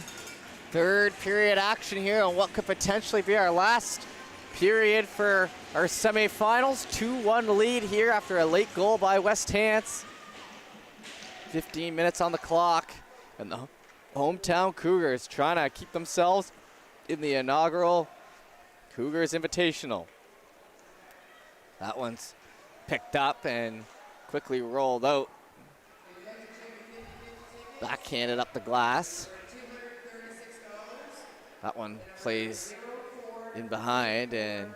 Speaker 1: Third period action here on what could potentially be our last period for our semifinals. 2-1 lead here after a late goal by West Hants. 15 minutes on the clock, and the hometown Cougars trying to keep themselves in the inaugural Cougars Invitational. That one's picked up and quickly rolled out. Backhanded up the glass. That one plays in behind and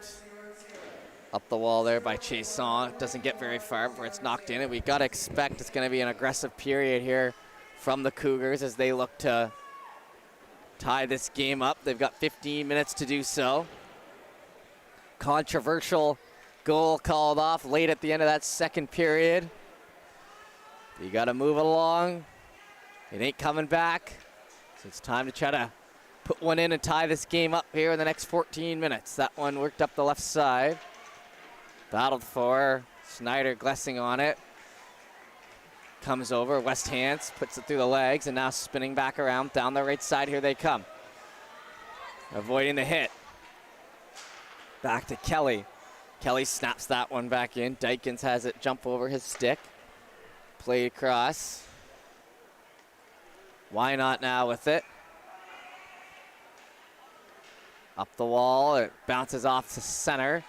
Speaker 1: up the wall there by Chason. Doesn't get very far before it's knocked in, and we gotta expect it's gonna be an aggressive period here from the Cougars as they look to tie this game up. They've got 15 minutes to do so. Controversial goal called off late at the end of that second period. You gotta move it along. It ain't coming back, so it's time to try to put one in and tie this game up here in the next 14 minutes. That one worked up the left side. Battled for. Snyder Glessing on it. Comes over. West Hants puts it through the legs and now spinning back around down the right side. Here they come. Avoiding the hit. Back to Kelly. Kelly snaps that one back in. Dykins has it jump over his stick. Played across. Why not now with it? Up the wall, it bounces off to center.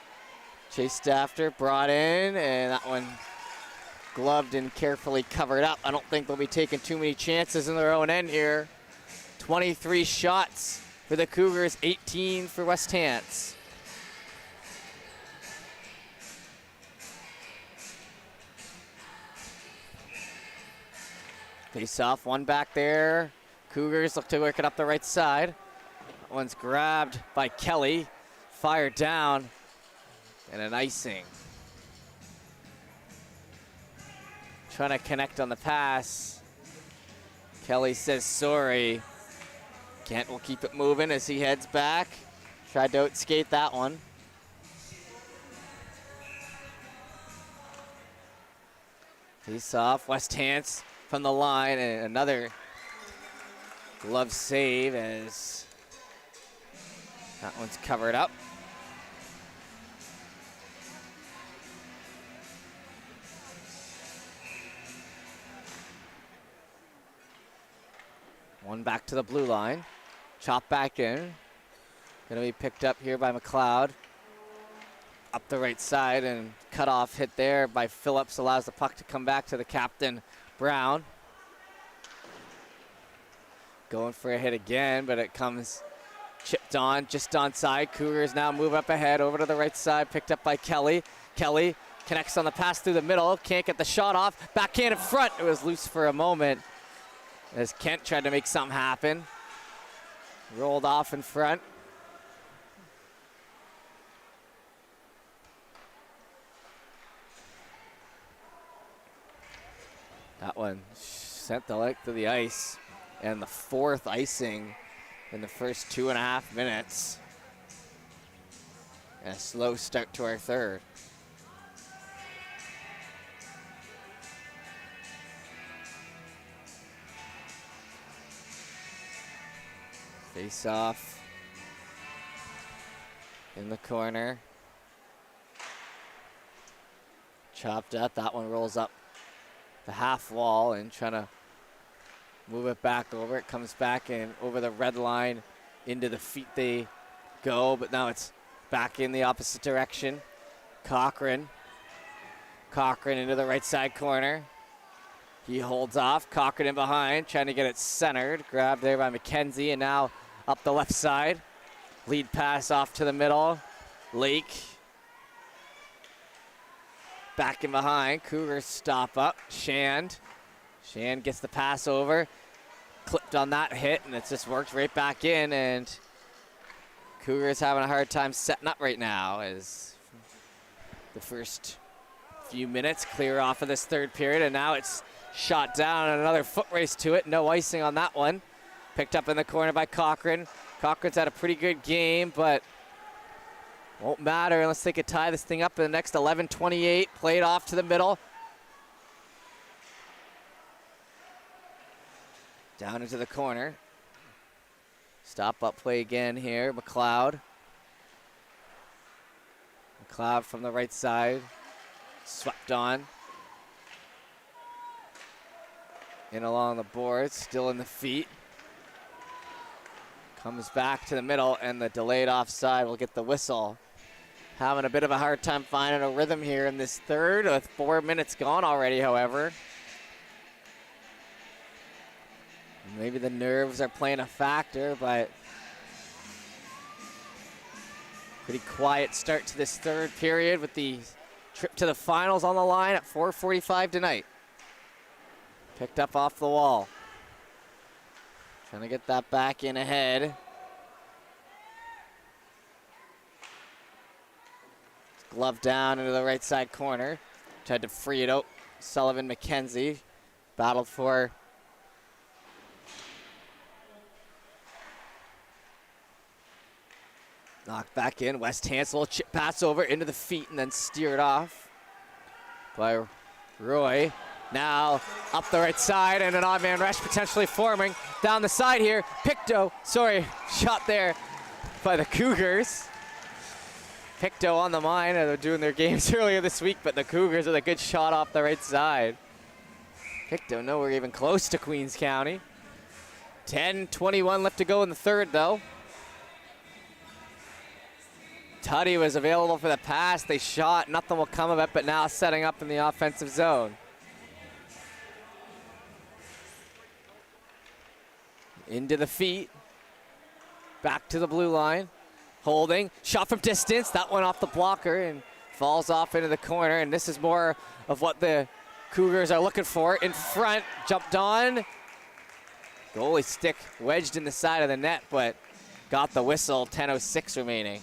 Speaker 1: Chased after, brought in, and that one gloved and carefully covered up. I don't think they'll be taking too many chances in their own end here. 23 shots for the Cougars, 18 for West Hants. Face off, one back there. Cougars look to work it up the right side. That one's grabbed by Kelly, fired down, and an icing. Trying to connect on the pass. Kelly says sorry. Kent will keep it moving as he heads back. Tried to outskate that one. Face off, West Hants from the line, and another glove save as that one's covered up. One back to the blue line. Chop back in. Gonna be picked up here by McLeod. Up the right side, and cut off hit there by Phillips allows the puck to come back to the captain, Brown. Going for a hit again, but it comes chipped on, just onside. Cougars now move up ahead, over to the right side, picked up by Kelly. Kelly connects on the pass through the middle, can't get the shot off. Backhand in front, it was loose for a moment as Kent tried to make something happen. Rolled off in front. That one sent the leg to the ice, and the fourth icing in the first 2.5 minutes. And a slow start to our third. Face off in the corner. Chopped up, that one rolls up the half wall and trying to move it back over. It comes back and over the red line into the feet they go, but now it's back in the opposite direction. Cochran into the right side corner. He holds off, Cochran in behind, trying to get it centered. Grabbed there by McKenzie, and now up the left side. Lead pass off to the middle. Lake back in behind. Cougars stop up. Shand gets the pass over. Clipped on that hit, and it's just worked right back in, and Cougars having a hard time setting up right now as the first few minutes clear off of this third period, and now it's shot down and another foot race to it. No icing on that one. Picked up in the corner by Cochran. Cochran's had a pretty good game, but won't matter unless they could tie this thing up in the next 11:28. Played off to the middle. Down into the corner. Stop up play again here, McLeod. McLeod from the right side. Swept on. In along the boards, still in the feet. Comes back to the middle, and the delayed offside will get the whistle. Having a bit of a hard time finding a rhythm here in this third, with 4 minutes gone already, however. Maybe the nerves are playing a factor, but pretty quiet start to this third period with the trip to the finals on the line at 4:45 tonight. Picked up off the wall. Trying to get that back in ahead. Glove down into the right side corner. Tried to free it out. Sullivan McKenzie battled for knocked back in. West Hansel chip pass over into the feet and then steered off by Roy. Now up the right side and an odd man rush potentially forming. Down the side here, Pictou, shot there by the Cougars. Pictou on the mine, they're doing their games earlier this week, but the Cougars with a good shot off the right side. Pictou nowhere even close to Queens County. 10:21 left to go in the third though. Tuddy was available for the pass. They shot, nothing will come of it, but now setting up in the offensive zone. Into the feet, back to the blue line, holding, shot from distance, that one off the blocker and falls off into the corner, and this is more of what the Cougars are looking for. In front, jumped on, goalie stick wedged in the side of the net, but got the whistle, 10:06 remaining.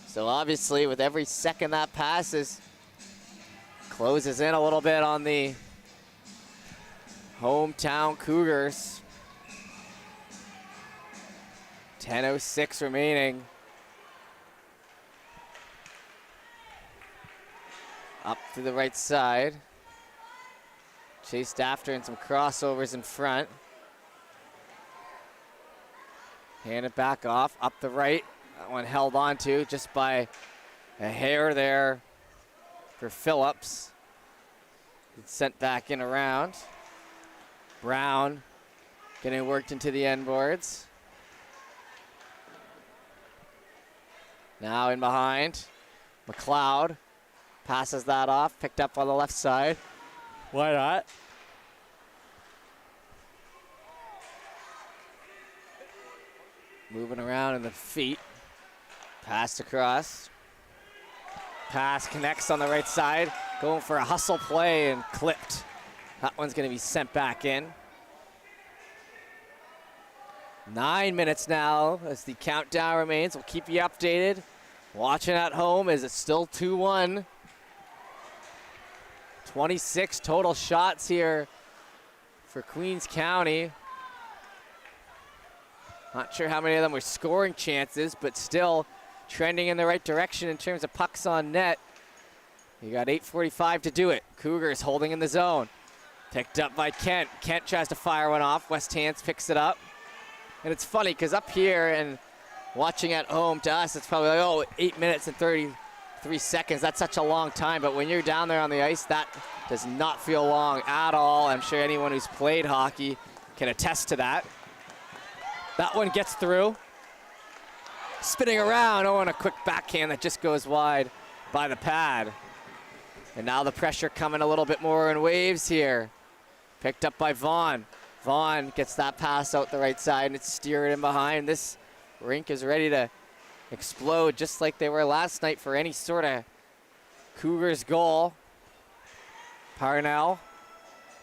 Speaker 1: So obviously with every second that passes, closes in a little bit on the hometown Cougars. 10:06 remaining. Up to the right side. Chased after and some crossovers in front. Hand it back off, up the right. That one held on to just by a hair there for Phillips. It's sent back in around. Brown getting worked into the end boards. Now in behind, McLeod passes that off, picked up on the left side. Why not? Moving around in the feet. Passed across. Pass connects on the right side. Going for a hustle play and clipped. That one's going to be sent back in. 9 minutes now as the countdown remains. We'll keep you updated. Watching at home as it's still 2-1. 26 total shots here for Queens County. Not sure how many of them were scoring chances, but still trending in the right direction in terms of pucks on net. You got 8:45 to do it. Cougars holding in the zone. Picked up by Kent. Kent tries to fire one off. West Hants picks it up. And it's funny because up here and watching at home to us, it's probably like, 8 minutes and 33 seconds. That's such a long time. But when you're down there on the ice, that does not feel long at all. I'm sure anyone who's played hockey can attest to that. That one gets through. Spinning around. Oh, and a quick backhand that just goes wide by the pad. And now the pressure coming a little bit more in waves here. Picked up by Vaughn. Vaughn gets that pass out the right side, and it's steered in behind. This rink is ready to explode just like they were last night for any sort of Cougars goal. Parnell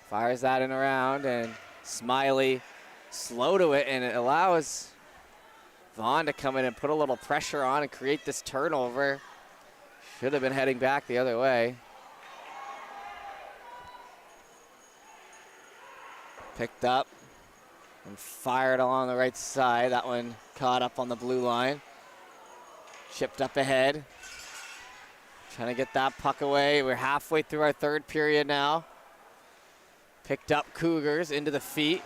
Speaker 1: fires that in around, and Smiley slow to it, and it allows Vaughn to come in and put a little pressure on and create this turnover. Should have been heading back the other way. Picked up and fired along the right side. That one caught up on the blue line. Chipped up ahead. Trying to get that puck away. We're halfway through our third period now. Picked up Cougars into the feet.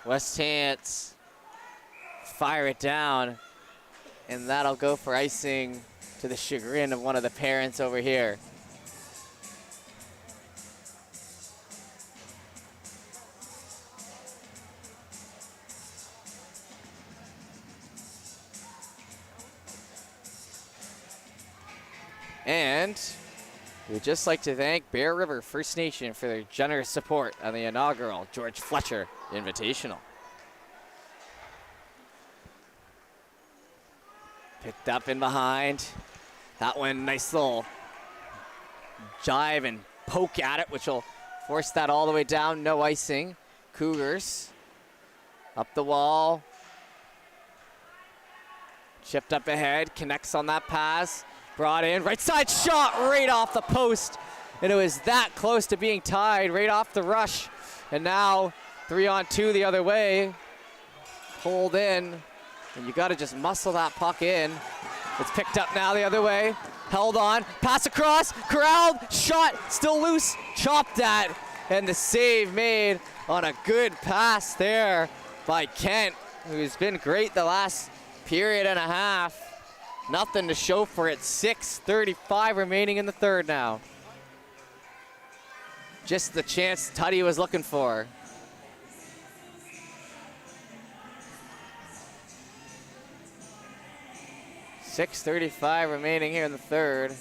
Speaker 1: West Hants fire it down, and that'll go for icing to the chagrin of one of the parents over here. And we'd just like to thank Bear River First Nation for their generous support on the inaugural George Fletcher Invitational. Picked up in behind. That one, nice little jive and poke at it, which will force that all the way down. No icing. Cougars up the wall. Chipped up ahead, connects on that pass. Brought in, right side shot right off the post. And it was that close to being tied right off the rush. And now 3-on-2 the other way. Pulled in, and you gotta just muscle that puck in. It's picked up now the other way. Held on, pass across, corralled, shot, still loose, chopped at. And the save made on a good pass there by Kent, who's been great the last period and a half. Nothing to show for it. 6:35 remaining in the third now. Just the chance Tuddy was looking for. .635 remaining here in the third.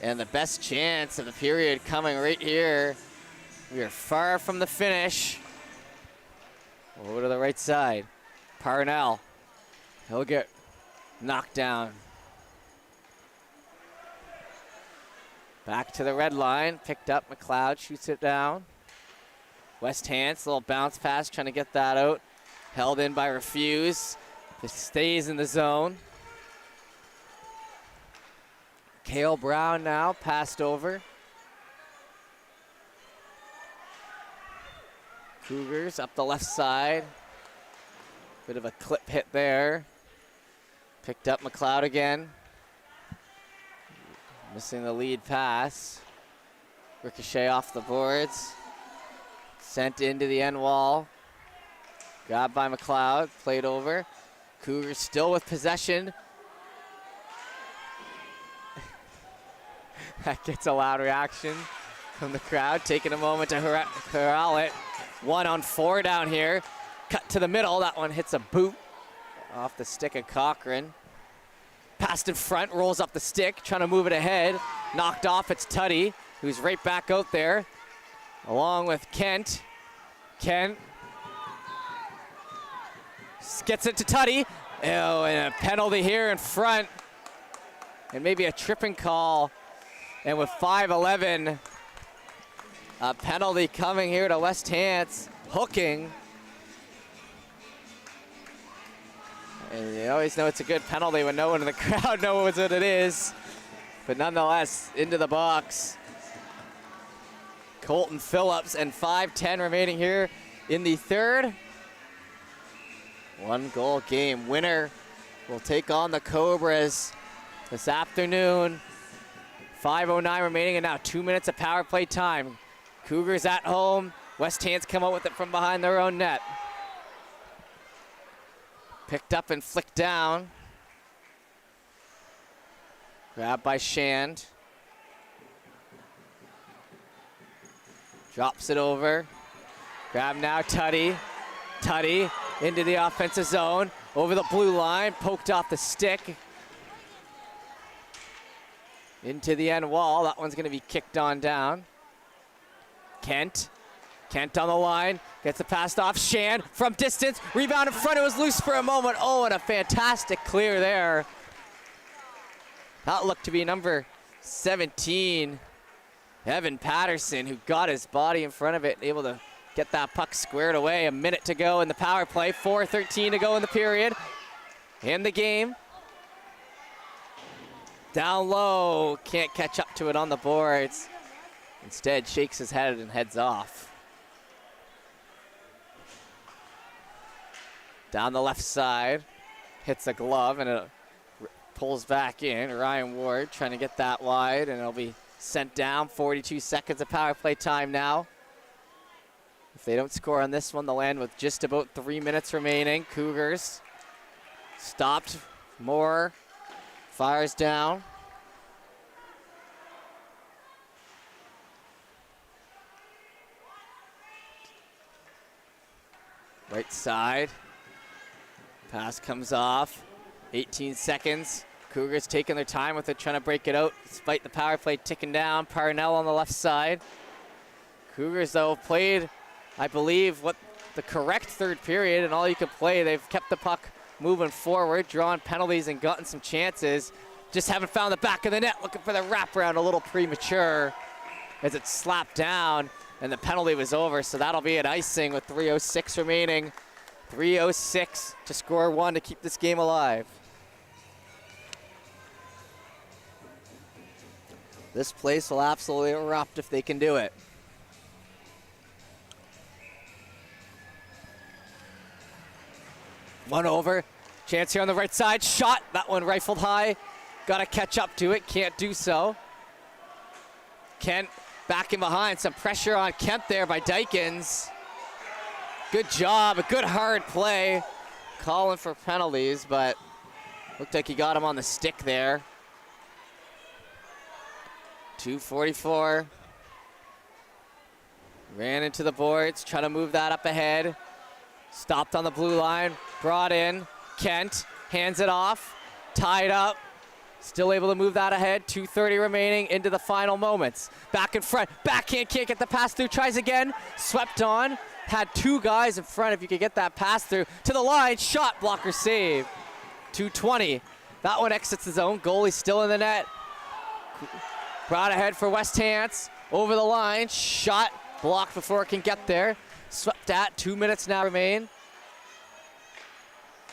Speaker 1: And the best chance of the period coming right here. We are far from the finish. Over to the right side. Parnell. He'll get knocked down. Back to the red line. Picked up. McLeod shoots it down. West Hants, little bounce pass, trying to get that out. Held in by Refuse. It stays in the zone. Cale Brown now passed over. Cougars up the left side. Bit of a clip hit there. Picked up McLeod again. Missing the lead pass. Ricochet off the boards. Sent into the end wall. Grabbed by McLeod. Played over. Cougars still with possession. That gets a loud reaction from the crowd. Taking a moment to corral it. 1-on-4 down here. Cut to the middle. That one hits a boot off the stick of Cochran. Passed in front, rolls up the stick, trying to move it ahead. Knocked off, it's Tuddy, who's right back out there, along with Kent. Kent gets it to Tuddy. Oh, and a penalty here in front. And maybe a tripping call. And with 5:11, a penalty coming here to West Hants. Hooking. And you always know it's a good penalty when no one in the crowd knows what it is. But nonetheless, into the box. Colton Phillips, and 5:10 remaining here in the third. 1-goal game. Winner will take on the Cobras this afternoon. 5:09 remaining, and now 2 minutes of power play time. Cougars at home. West Hants come out with it from behind their own net. Picked up and flicked down. Grabbed by Shand. Drops it over. Grab now, Tuddy. Tuddy into the offensive zone. Over the blue line, poked off the stick. Into the end wall. That one's going to be kicked on down. Kent. Kent on the line. Gets the pass off. Shand from distance. Rebound in front. It was loose for a moment. Oh, and a fantastic clear there. That looked to be number 17, Evan Patterson, who got his body in front of it, able to get that puck squared away. A minute to go in the power play. 4:13 to go in the period. In the game. Down low. Can't catch up to it on the boards. Instead, shakes his head and heads off. Down the left side. Hits a glove and it pulls back in. Ryan Ward trying to get that wide, and it'll be sent down. 42 seconds of power play time now. If they don't score on this one, they'll end with just about 3 minutes remaining. Cougars stopped. Moore fires down. Right side. Pass comes off. 18 seconds. Cougars taking their time with it, trying to break it out despite the power play ticking down. Parnell on the left side. Cougars, though, played, I believe, what the correct third period, and all you can play. They've kept the puck moving forward, drawn penalties and gotten some chances. Just haven't found the back of the net, looking for the wraparound, a little premature as it slapped down, and the penalty was over, so that'll be an icing with 3:06 remaining. 3:06 to score one to keep this game alive. This place will absolutely erupt if they can do it. One over, chance here on the right side, shot, that one rifled high. Got to catch up to it, can't do so. Kent back in behind, some pressure on Kent there by Dykins. Good job, a good hard play. Calling for penalties, but looked like he got him on the stick there. 2:44. Ran into the boards, trying to move that up ahead. Stopped on the blue line, brought in. Kent hands it off, tied up. Still able to move that ahead. 2:30 remaining into the final moments. Back in front, backhand, can't get the pass through, tries again. Swept on, had two guys in front if you could get that pass through. To the line, shot, blocker save. 2:20. That one exits the zone, goalie still in the net. Brought ahead for West Hants, over the line, shot, blocked before it can get there. Swept at, 2 minutes now remain.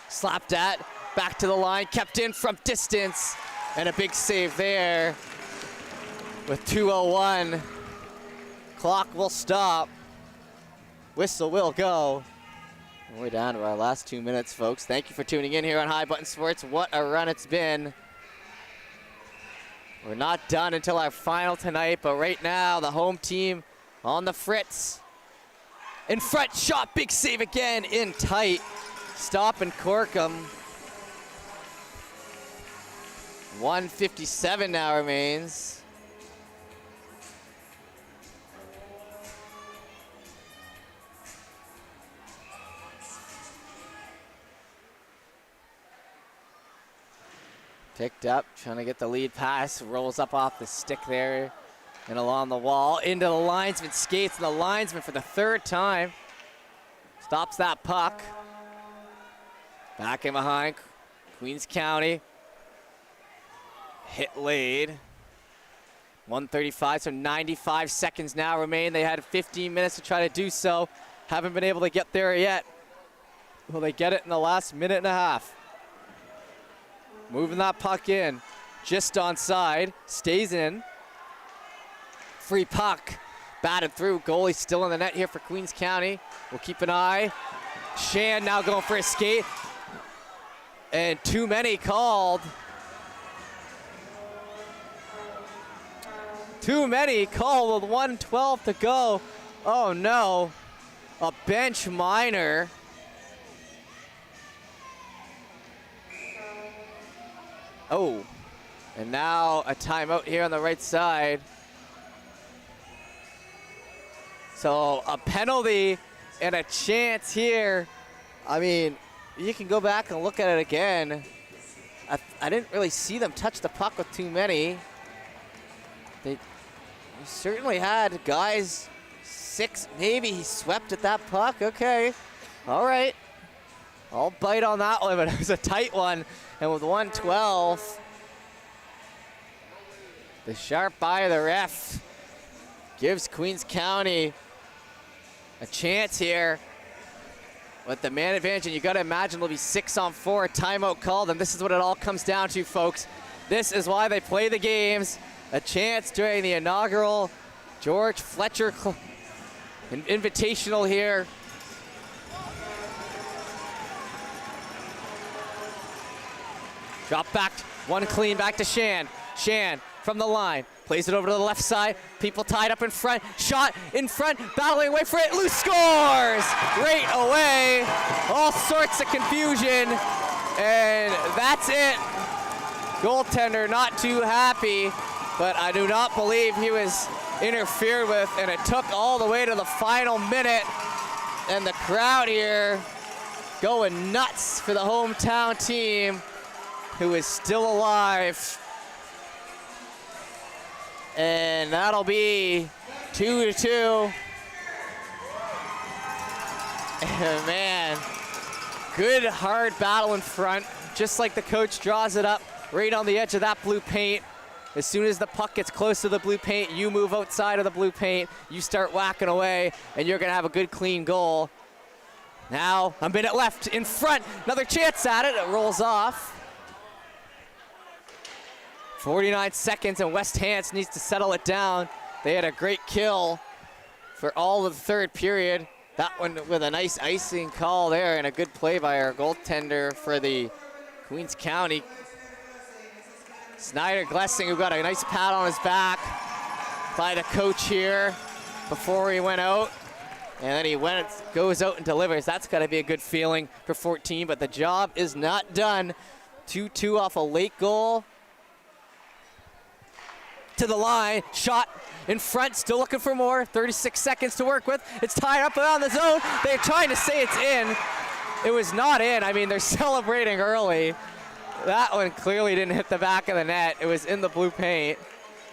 Speaker 1: Slapped at, back to the line, kept in from distance, and a big save there with 2:01. Clock will stop. Whistle will go. And we're down to our last 2 minutes, folks. Thank you for tuning in here on High Button Sports. What a run it's been. We're not done until our final tonight, but right now the home team on the fritz. In front, shot, big save again, in tight. Stop and cork 'em. 1:57 now remains. Picked up, trying to get the lead pass, rolls up off the stick there and along the wall, into the linesman, skates, and the linesman for the third time stops that puck. Back in behind, Queens County. Hit laid. 1:35, so 95 seconds now remain. They had 15 minutes to try to do so. Haven't been able to get there yet. Will they get it in the last minute and a half? Moving that puck in, just onside, stays in. Free puck, batted through. Goalie still in the net here for Queens County. We'll keep an eye. Shan now going for a skate. And too many called. Too many called with 1:12 to go. Oh no, a bench minor. Oh, and now a timeout here on the right side. So a penalty and a chance here. I mean, you can go back and look at it again. I didn't really see them touch the puck with too many. They certainly had guys, 6, maybe he swept at that puck. Okay, all right. I'll bite on that one, but it was a tight one. And with 1:12, the sharp eye of the ref gives Queens County a chance here with the man advantage. And you got to imagine it'll be 6-on-4, a timeout called, and this is what it all comes down to, folks. This is why they play the games. A chance during the inaugural George Fletcher Invitational here. Drop back, one clean back to Shan. Shan from the line, plays it over to the left side. People tied up in front, shot in front, battling away for it. Loose scores right away. All sorts of confusion, and that's it. Goaltender not too happy, but I do not believe he was interfered with, and it took all the way to the final minute, and the crowd here going nuts for the hometown team, who is still alive. And that'll be 2-2. And man, good hard battle in front, just like the coach draws it up right on the edge of that blue paint. As soon as the puck gets close to the blue paint, you move outside of the blue paint, you start whacking away, and you're gonna have a good clean goal. Now, a minute left in front, another chance at it, it rolls off. 49 seconds, and West Hants needs to settle it down. They had a great kill for all of the third period. That one with a nice icing call there, and a good play by our goaltender for the Queens County. Snyder Glessing, who got a nice pat on his back by the coach here before he went out. And then he goes out and delivers. That's got to be a good feeling for 14, but the job is not done. 2-2 off a late goal. To the line, shot in front, still looking for more. 36 seconds to work with. It's tied up around the zone. They're trying to say it's in. It was not in. I mean, they're celebrating early. That one clearly didn't hit the back of the net. It was in the blue paint.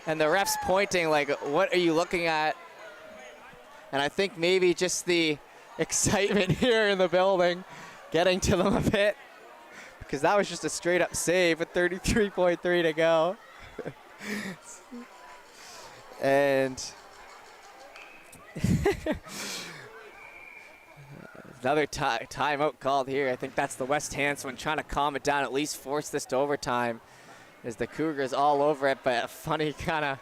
Speaker 1: And the ref's pointing like, what are you looking at? And I think maybe just the excitement here in the building getting to them a bit, because that was just a straight up save with 33.3 to go. And another timeout called here. I think that's the West Hants one, trying to calm it down, at least force this to overtime, as the Cougars all over it, but a funny kind of,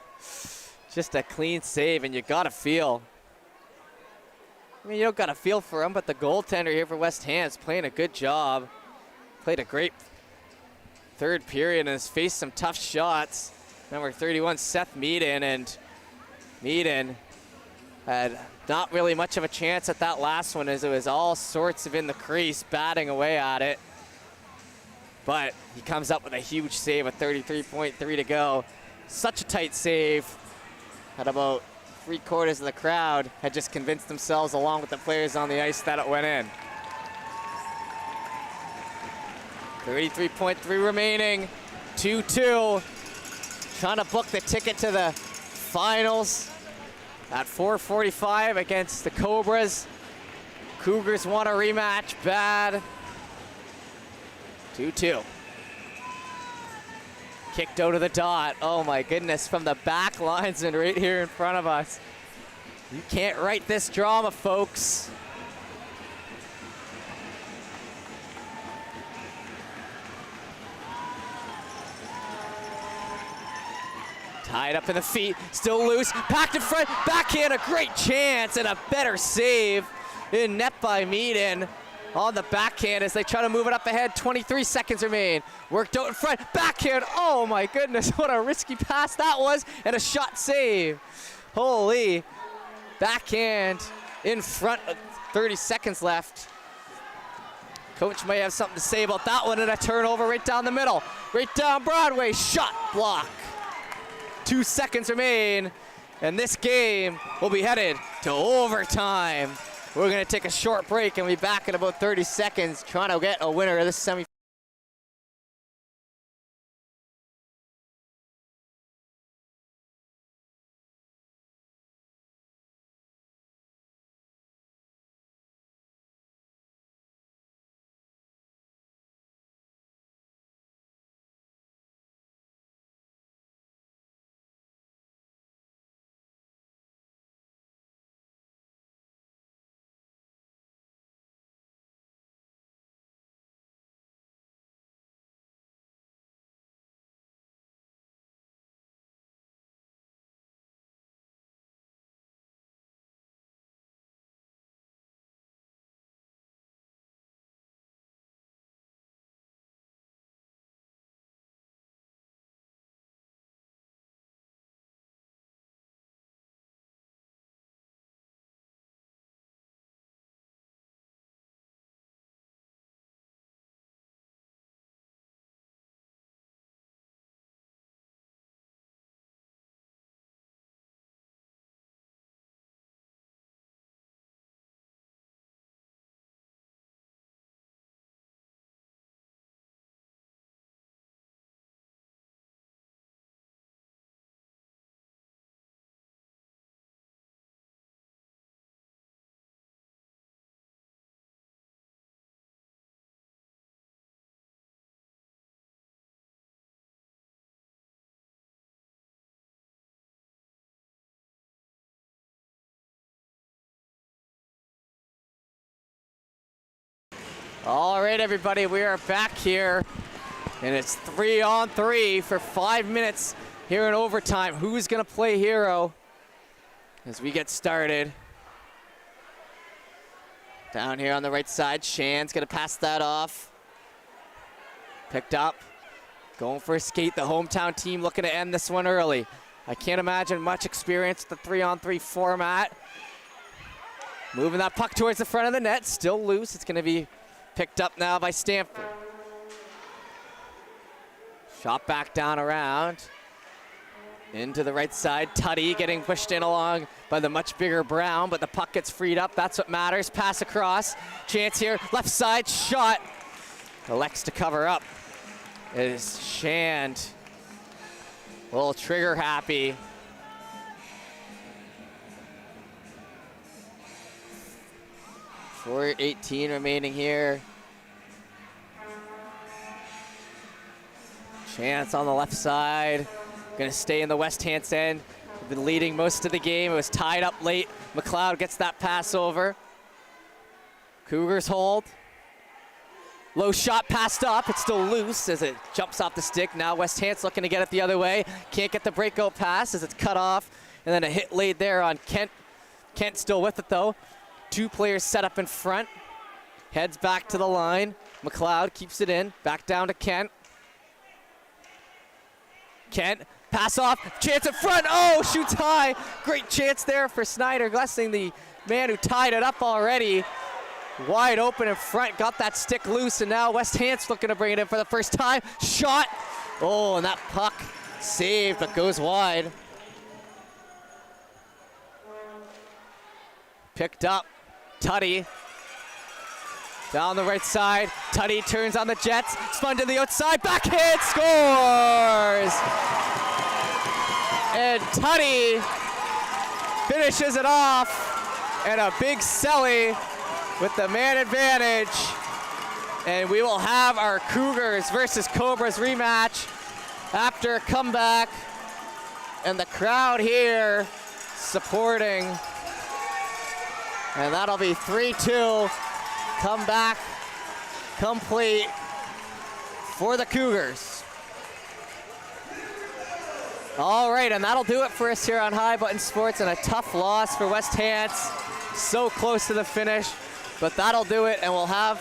Speaker 1: just a clean save, and you gotta feel, I mean, you don't gotta feel for him, but the goaltender here for West Hants playing a good job, played a great third period and has faced some tough shots. Number 31, Seth Meaden, and Meaden had not really much of a chance at that last one, as it was all sorts of in the crease, batting away at it. But he comes up with a huge save with 33.3 to go. Such a tight save. Had about 3/4 of the crowd had just convinced themselves, along with the players on the ice, that it went in. 33.3 remaining, 2-2. Trying to book the ticket to the finals at 4:45 against the Cobras. Cougars want a rematch bad. 2-2. Kicked out of the dot. Oh my goodness, from the back linesman right here in front of us. You can't write this drama, folks. Tied up in the feet, still loose, packed in front, backhand, a great chance, and a better save in net by Meaden on the backhand as they try to move it up ahead. 23 seconds remain. Worked out in front, backhand, oh my goodness, what a risky pass that was, and a shot save. Holy, backhand in front, 30 seconds left. Coach may have something to say about that one, and a turnover right down the middle, right down Broadway, shot block. 2 seconds remain, and this game will be headed to overtime. We're gonna take a short break and be back in about 30 seconds trying to get a winner of this semifinal. All right, everybody, we are back here, and it's 3-on-3 for 5 minutes here in overtime. Who's gonna play hero as we get started? Down here on the right side, Shan's gonna pass that off. Picked up, going for a skate. The hometown team looking to end this one early. I can't imagine much experience with the 3-on-3 format. Moving that puck towards the front of the net, still loose. It's gonna be picked up now by Stanford. Shot back down around. Into the right side, Tutty getting pushed in along by the much bigger Brown, but the puck gets freed up. That's what matters. Pass across. Chance here, left side, shot. Elects to cover up. It is Shand. A little trigger happy. .418 remaining here. Chance on the left side. Gonna stay in the West Hants end. Been leading most of the game. It was tied up late. McLeod gets that pass over. Cougars hold. Low shot passed up. It's still loose as it jumps off the stick. Now West Hants looking to get it the other way. Can't get the breakout pass as it's cut off. And then a hit laid there on Kent. Kent still with it though. Two players set up in front. Heads back to the line. McLeod keeps it in. Back down to Kent. Kent, pass off. Chance in front. Oh, shoots high. Great chance there for Snyder. Glessing, the man who tied it up already. Wide open in front. Got that stick loose. And now West Hants looking to bring it in for the first time. Shot. Oh, and that puck saved but goes wide. Picked up. Tutty down the right side. Tutty turns on the Jets. Spun to the outside. Backhand scores. And Tutty finishes it off. And a big celly with the man advantage. And we will have our Cougars versus Cobras rematch after a comeback. And the crowd here supporting. And that'll be 3-2. Comeback complete for the Cougars. All right, and that'll do it for us here on High Button Sports, and a tough loss for West Hants. So close to the finish, but that'll do it, and we'll have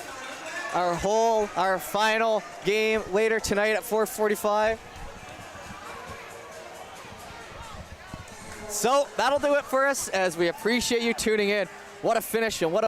Speaker 1: our final game later tonight at 4:45. So that'll do it for us as we appreciate you tuning in. What a finish and what a